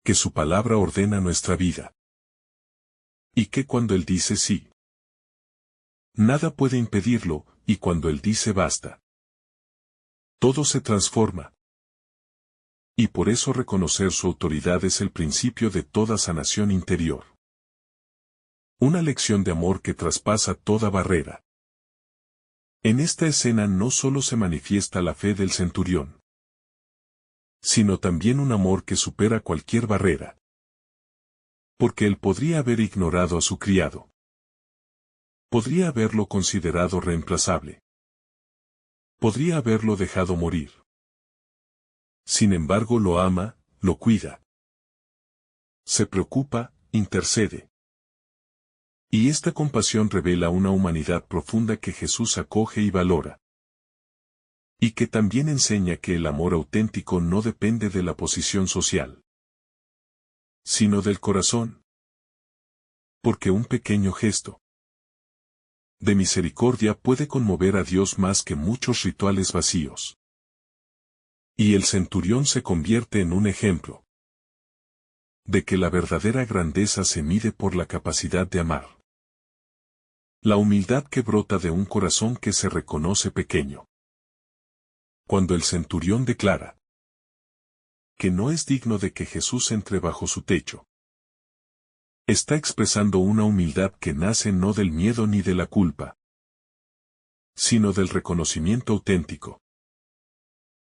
que su palabra ordena nuestra vida, y que cuando Él dice sí, nada puede impedirlo, y cuando Él dice basta, todo se transforma. Y por eso reconocer su autoridad es el principio de toda sanación interior. Una lección de amor que traspasa toda barrera. En esta escena no solo se manifiesta la fe del centurión, sino también un amor que supera cualquier barrera. Porque él podría haber ignorado a su criado. Podría haberlo considerado reemplazable. Podría haberlo dejado morir. Sin embargo lo ama, lo cuida. Se preocupa, intercede. Y esta compasión revela una humanidad profunda que Jesús acoge y valora. Y que también enseña que el amor auténtico no depende de la posición social, sino del corazón. Porque un pequeño gesto de misericordia puede conmover a Dios más que muchos rituales vacíos. Y el centurión se convierte en un ejemplo de que la verdadera grandeza se mide por la capacidad de amar. La humildad que brota de un corazón que se reconoce pequeño. Cuando el centurión declara que no es digno de que Jesús entre bajo su techo, está expresando una humildad que nace no del miedo ni de la culpa, sino del reconocimiento auténtico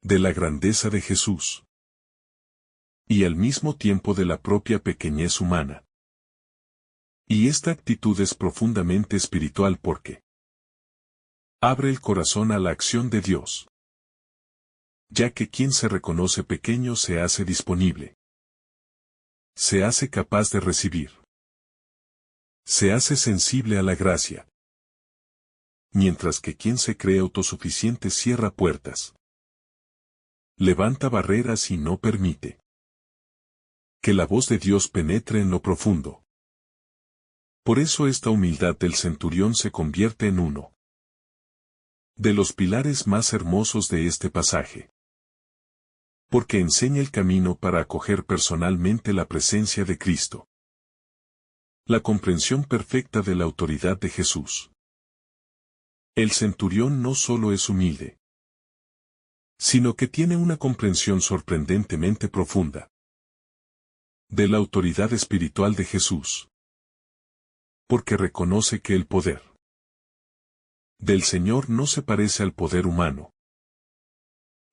de la grandeza de Jesús y al mismo tiempo de la propia pequeñez humana. Y esta actitud es profundamente espiritual porque abre el corazón a la acción de Dios, ya que quien se reconoce pequeño se hace disponible, se hace capaz de recibir, se hace sensible a la gracia, mientras que quien se cree autosuficiente cierra puertas, levanta barreras y no permite que la voz de Dios penetre en lo profundo. Por eso esta humildad del centurión se convierte en uno de los pilares más hermosos de este pasaje. Porque enseña el camino para acoger personalmente la presencia de Cristo. La comprensión perfecta de la autoridad de Jesús. El centurión no solo es humilde, sino que tiene una comprensión sorprendentemente profunda de la autoridad espiritual de Jesús. Porque reconoce que el poder del Señor no se parece al poder humano.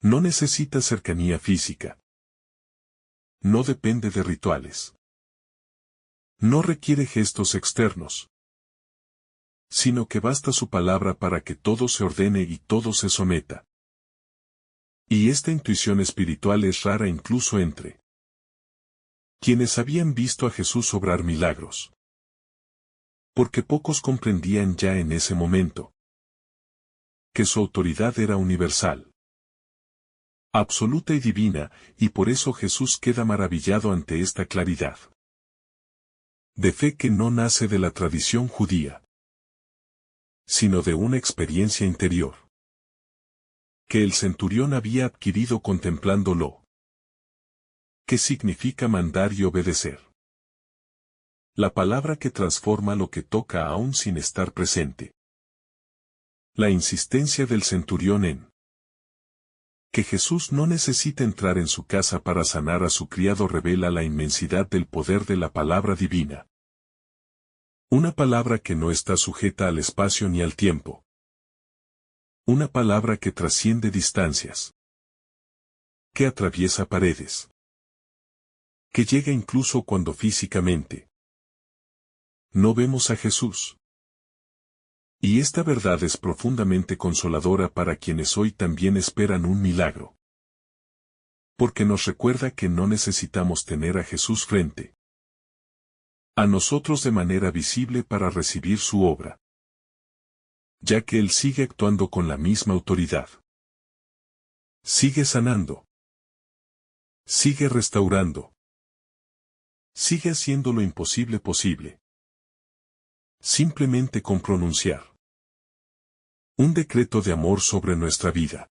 No necesita cercanía física. No depende de rituales. No requiere gestos externos, sino que basta su palabra para que todo se ordene y todo se someta. Y esta intuición espiritual es rara incluso entre quienes habían visto a Jesús obrar milagros. Porque pocos comprendían ya en ese momento que su autoridad era universal, absoluta y divina, y por eso Jesús queda maravillado ante esta claridad de fe que no nace de la tradición judía, sino de una experiencia interior. que el centurión había adquirido contemplándolo. ¿Qué significa mandar y obedecer? La palabra que transforma lo que toca aún sin estar presente. La insistencia del centurión en que Jesús no necesita entrar en su casa para sanar a su criado revela la inmensidad del poder de la palabra divina. Una palabra que no está sujeta al espacio ni al tiempo. Una palabra que trasciende distancias. Que atraviesa paredes. Que llega incluso cuando físicamente no vemos a Jesús. Y esta verdad es profundamente consoladora para quienes hoy también esperan un milagro. Porque nos recuerda que no necesitamos tener a Jesús frente a nosotros de manera visible para recibir su obra. Ya que Él sigue actuando con la misma autoridad. Sigue sanando. Sigue restaurando. Sigue haciendo lo imposible posible. Simplemente con pronunciar un decreto de amor sobre nuestra vida.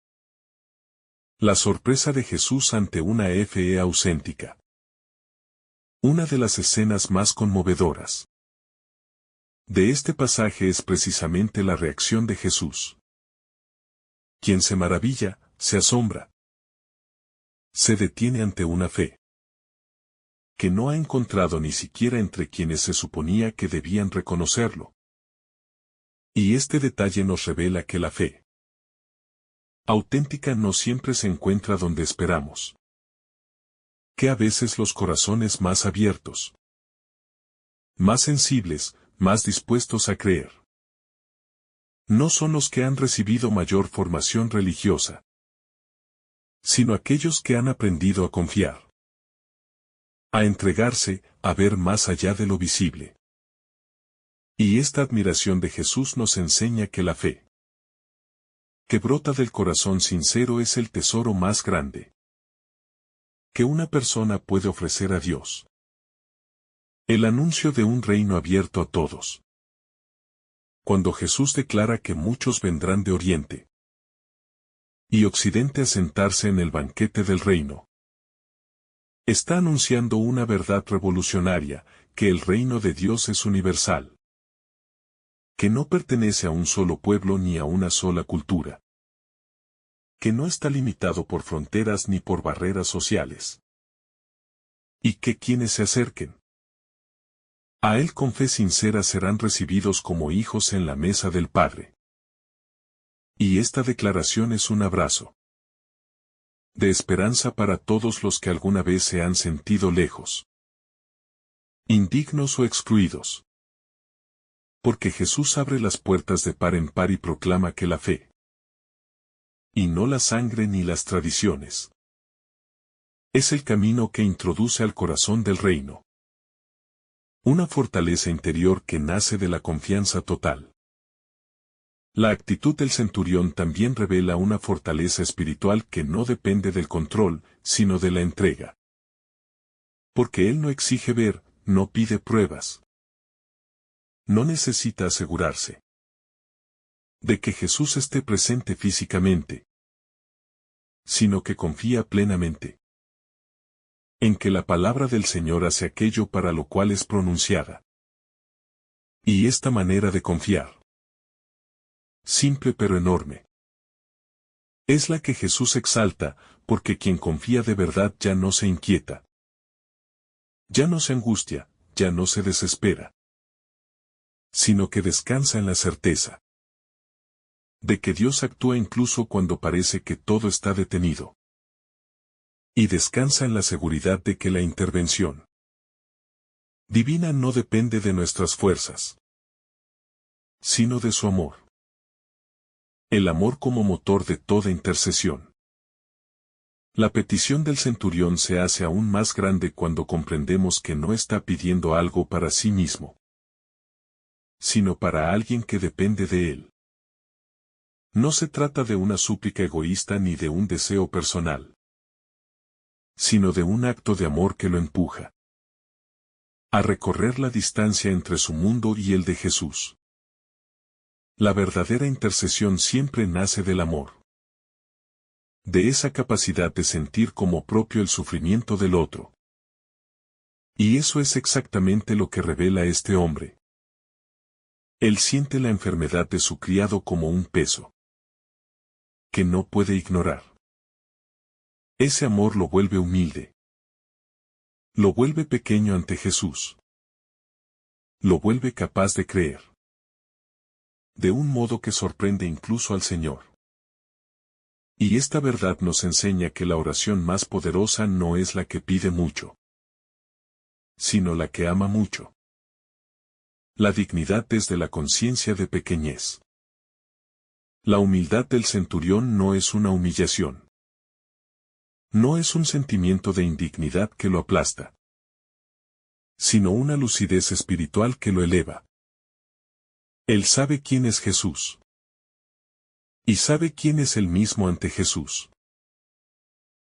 La sorpresa de Jesús ante una fe auténtica. Una de las escenas más conmovedoras de este pasaje es precisamente la reacción de Jesús. Quien se maravilla, se asombra. Se detiene ante una fe que no ha encontrado ni siquiera entre quienes se suponía que debían reconocerlo. Y este detalle nos revela que la fe auténtica no siempre se encuentra donde esperamos. Que a veces los corazones más abiertos, más sensibles, más dispuestos a creer, no son los que han recibido mayor formación religiosa, sino aquellos que han aprendido a confiar, a entregarse, a ver más allá de lo visible. Y esta admiración de Jesús nos enseña que la fe que brota del corazón sincero es el tesoro más grande que una persona puede ofrecer a Dios. El anuncio de un reino abierto a todos. Cuando Jesús declara que muchos vendrán de Oriente y Occidente a sentarse en el banquete del reino, está anunciando una verdad revolucionaria, que el reino de Dios es universal. Que no pertenece a un solo pueblo ni a una sola cultura. Que no está limitado por fronteras ni por barreras sociales. Y que quienes se acerquen a Él con fe sincera serán recibidos como hijos en la mesa del Padre. Y esta declaración es un abrazo de esperanza para todos los que alguna vez se han sentido lejos, indignos o excluidos. Porque Jesús abre las puertas de par en par y proclama que la fe, y no la sangre ni las tradiciones, es el camino que introduce al corazón del reino. Una fortaleza interior que nace de la confianza total. La actitud del centurión también revela una fortaleza espiritual que no depende del control, sino de la entrega. Porque él no exige ver, no pide pruebas. No necesita asegurarse de que Jesús esté presente físicamente, sino que confía plenamente en que la palabra del Señor hace aquello para lo cual es pronunciada. Y esta manera de confiar, simple pero enorme, es la que Jesús exalta, porque quien confía de verdad ya no se inquieta, ya no se angustia, ya no se desespera, sino que descansa en la certeza de que Dios actúa incluso cuando parece que todo está detenido. Y descansa en la seguridad de que la intervención divina no depende de nuestras fuerzas, sino de su amor. El amor como motor de toda intercesión. La petición del centurión se hace aún más grande cuando comprendemos que no está pidiendo algo para sí mismo, sino para alguien que depende de él. No se trata de una súplica egoísta ni de un deseo personal, sino de un acto de amor que lo empuja a recorrer la distancia entre su mundo y el de Jesús. La verdadera intercesión siempre nace del amor. de esa capacidad de sentir como propio el sufrimiento del otro. Y eso es exactamente lo que revela este hombre. Él siente la enfermedad de su criado como un peso que no puede ignorar. Ese amor lo vuelve humilde. Lo vuelve pequeño ante Jesús. Lo vuelve capaz de creer. De un modo que sorprende incluso al Señor. Y esta verdad nos enseña que la oración más poderosa no es la que pide mucho, sino la que ama mucho. La dignidad desde la conciencia de pequeñez. La humildad del centurión no es una humillación. No es un sentimiento de indignidad que lo aplasta, sino una lucidez espiritual que lo eleva. Él sabe quién es Jesús. Y sabe quién es él mismo ante Jesús.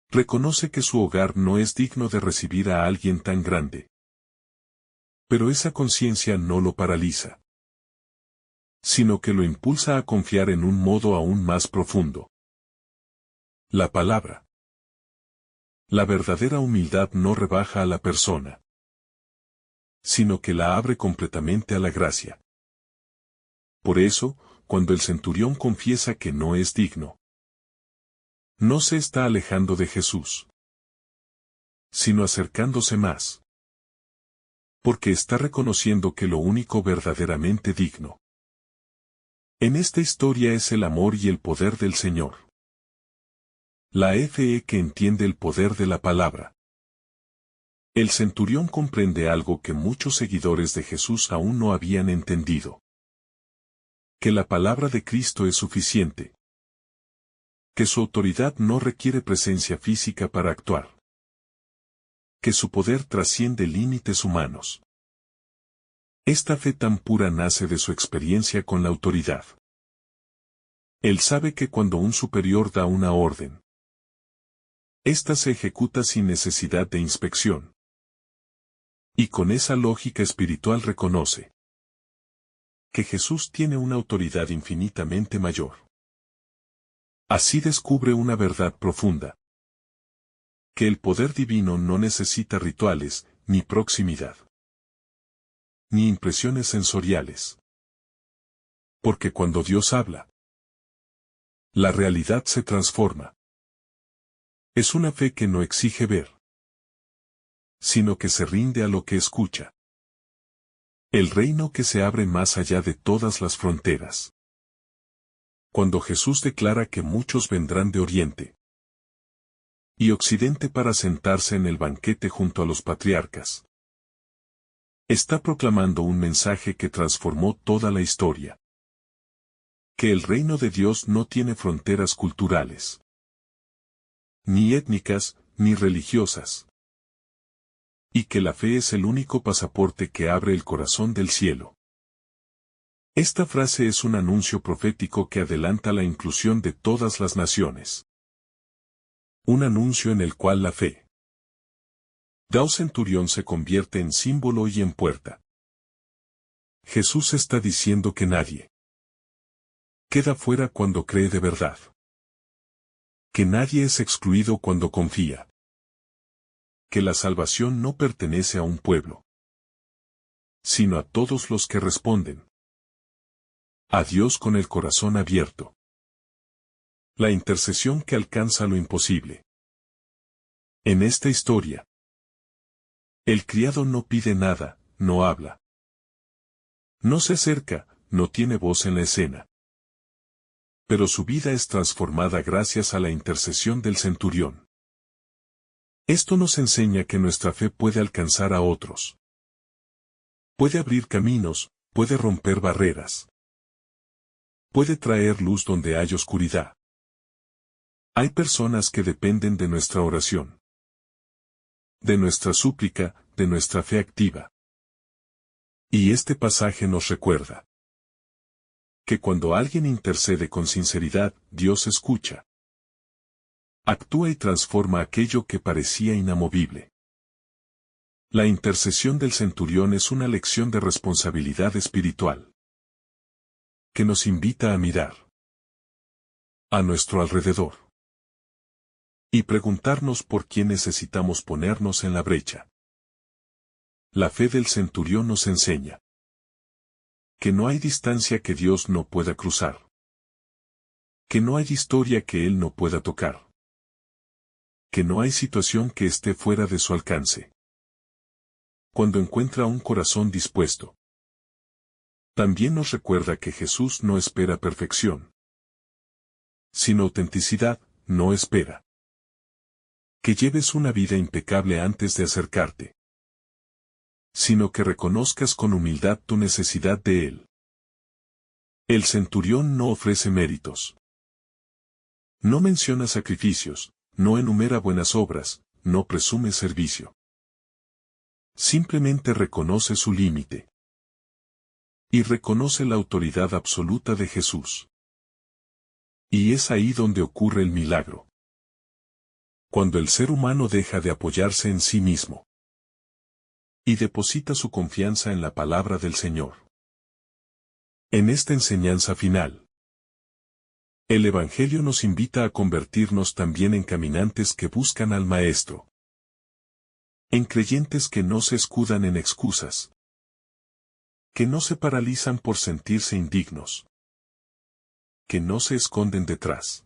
Reconoce que su hogar no es digno de recibir a alguien tan grande. Pero esa conciencia no lo paraliza, sino que lo impulsa a confiar en un modo aún más profundo. La palabra. La verdadera humildad no rebaja a la persona, sino que la abre completamente a la gracia. Por eso, cuando el centurión confiesa que no es digno, no se está alejando de Jesús, sino acercándose más. Porque está reconociendo que lo único verdaderamente digno en esta historia es el amor y el poder del Señor. La fe que entiende el poder de la palabra. El centurión comprende algo que muchos seguidores de Jesús aún no habían entendido. Que la palabra de Cristo es suficiente. Que su autoridad no requiere presencia física para actuar. Que su poder trasciende límites humanos. Esta fe tan pura nace de su experiencia con la autoridad. Él sabe que cuando un superior da una orden, ésta se ejecuta sin necesidad de inspección. Y con esa lógica espiritual reconoce que Jesús tiene una autoridad infinitamente mayor. Así descubre una verdad profunda. Que el poder divino no necesita rituales, ni proximidad, ni impresiones sensoriales. Porque cuando Dios habla, la realidad se transforma. Es una fe que no exige ver, sino que se rinde a lo que escucha. El reino que se abre más allá de todas las fronteras. Cuando Jesús declara que muchos vendrán de Oriente y Occidente para sentarse en el banquete junto a los patriarcas, está proclamando un mensaje que transformó toda la historia. Que el reino de Dios no tiene fronteras culturales, ni étnicas, ni religiosas. Y que la fe es el único pasaporte que abre el corazón del cielo. Esta frase es un anuncio profético que adelanta la inclusión de todas las naciones. Un anuncio en el cual la fe del centurión se convierte en símbolo y en puerta. Jesús está diciendo que nadie queda fuera cuando cree de verdad. Que nadie es excluido cuando confía. Que la salvación no pertenece a un pueblo, sino a todos los que responden a Dios con el corazón abierto. La intercesión que alcanza lo imposible. En esta historia, el criado no pide nada, no habla. No se acerca, no tiene voz en la escena. Pero su vida es transformada gracias a la intercesión del centurión. Esto nos enseña que nuestra fe puede alcanzar a otros. Puede abrir caminos, puede romper barreras. Puede traer luz donde hay oscuridad. Hay personas que dependen de nuestra oración, de nuestra súplica, de nuestra fe activa. Y este pasaje nos recuerda que cuando alguien intercede con sinceridad, Dios escucha. Actúa y transforma aquello que parecía inamovible. La intercesión del centurión es una lección de responsabilidad espiritual que nos invita a mirar a nuestro alrededor Y preguntarnos por quién necesitamos ponernos en la brecha. La fe del centurión nos enseña que no hay distancia que Dios no pueda cruzar. Que no hay historia que Él no pueda tocar. Que no hay situación que esté fuera de su alcance. Cuando encuentra un corazón dispuesto. También nos recuerda que Jesús no espera perfección. Sino autenticidad, no espera. Que lleves una vida impecable antes de acercarte. Sino que reconozcas con humildad tu necesidad de Él. El centurión no ofrece méritos. No menciona sacrificios, no enumera buenas obras, no presume servicio. Simplemente reconoce su límite. Y reconoce la autoridad absoluta de Jesús. Y es ahí donde ocurre el milagro. Cuando el ser humano deja de apoyarse en sí mismo. Y deposita su confianza en la palabra del Señor. En esta enseñanza final, el Evangelio nos invita a convertirnos también en caminantes que buscan al Maestro. En creyentes que no se escudan en excusas. Que no se paralizan por sentirse indignos. Que no se esconden detrás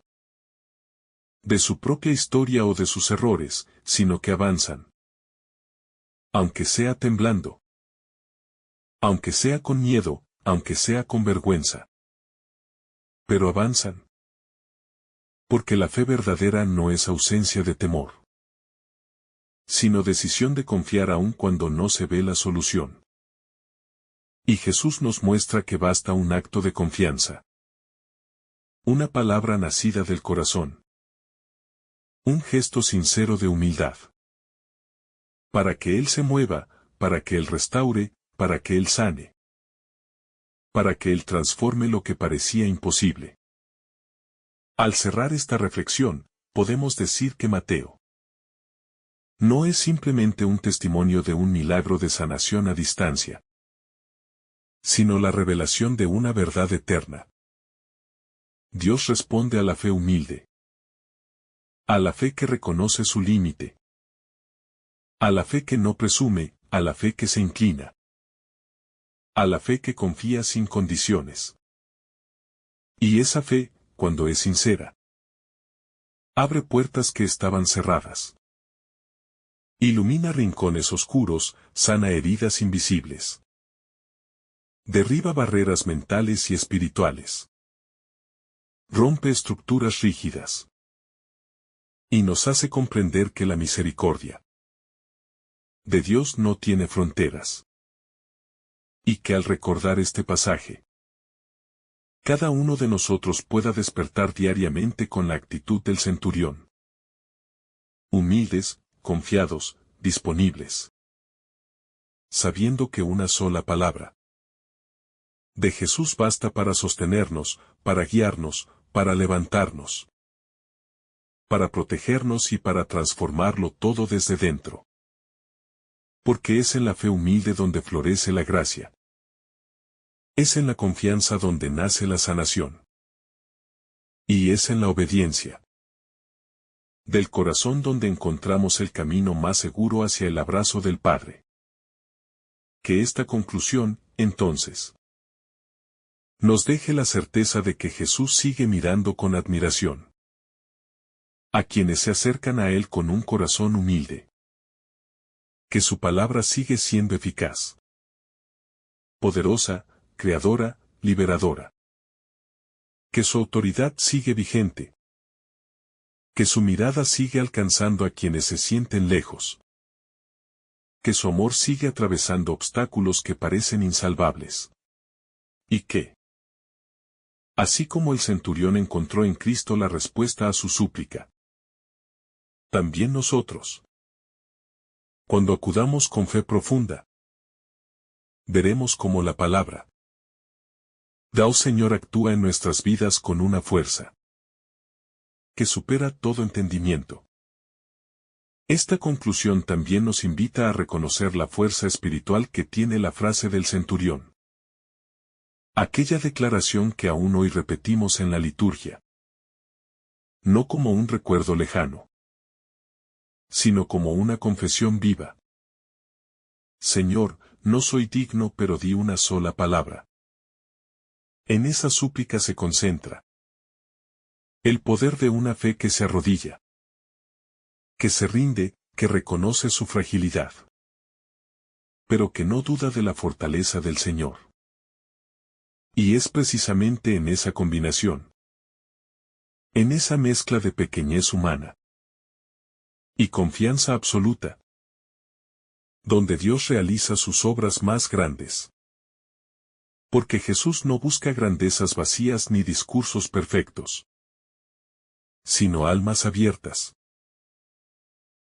de su propia historia o de sus errores, sino que avanzan. Aunque sea temblando. Aunque sea con miedo, aunque sea con vergüenza. Pero avanzan. Porque la fe verdadera no es ausencia de temor. Sino decisión de confiar aun cuando no se ve la solución. Y Jesús nos muestra que basta un acto de confianza. Una palabra nacida del corazón. Un gesto sincero de humildad. Para que Él se mueva, para que Él restaure, para que Él sane. Para que Él transforme lo que parecía imposible. Al cerrar esta reflexión, podemos decir que Mateo no es simplemente un testimonio de un milagro de sanación a distancia, sino la revelación de una verdad eterna. Dios responde a la fe humilde. A la fe que reconoce su límite. A la fe que no presume, a la fe que se inclina. A la fe que confía sin condiciones. Y esa fe, cuando es sincera, abre puertas que estaban cerradas. Ilumina rincones oscuros, sana heridas invisibles. Derriba barreras mentales y espirituales. Rompe estructuras rígidas. Y nos hace comprender que la misericordia de Dios no tiene fronteras. Y que al recordar este pasaje, cada uno de nosotros pueda despertar diariamente con la actitud del centurión. Humildes, confiados, disponibles. Sabiendo que una sola palabra de Jesús basta para sostenernos, para guiarnos, para levantarnos. Para protegernos y para transformarlo todo desde dentro. Porque es en la fe humilde donde florece la gracia. Es en la confianza donde nace la sanación. Y es en la obediencia del corazón donde encontramos el camino más seguro hacia el abrazo del Padre. Que esta conclusión, entonces, nos deje la certeza de que Jesús sigue mirando con admiración a quienes se acercan a Él con un corazón humilde. Que su palabra sigue siendo eficaz, poderosa, creadora, liberadora. Que su autoridad sigue vigente. Que su mirada sigue alcanzando a quienes se sienten lejos. Que su amor sigue atravesando obstáculos que parecen insalvables. Y que, así como el centurión encontró en Cristo la respuesta a su súplica, también nosotros, cuando acudamos con fe profunda, veremos cómo la palabra da, oh Señor, actúa en nuestras vidas con una fuerza que supera todo entendimiento. Esta conclusión también nos invita a reconocer la fuerza espiritual que tiene la frase del centurión. Aquella declaración que aún hoy repetimos en la liturgia. No como un recuerdo lejano, sino como una confesión viva. Señor, no soy digno, pero di una sola palabra. En esa súplica se concentra el poder de una fe que se arrodilla, que se rinde, que reconoce su fragilidad, pero que no duda de la fortaleza del Señor. Y es precisamente en esa combinación, en esa mezcla de pequeñez humana y confianza absoluta, donde Dios realiza sus obras más grandes. Porque Jesús no busca grandezas vacías ni discursos perfectos, sino almas abiertas,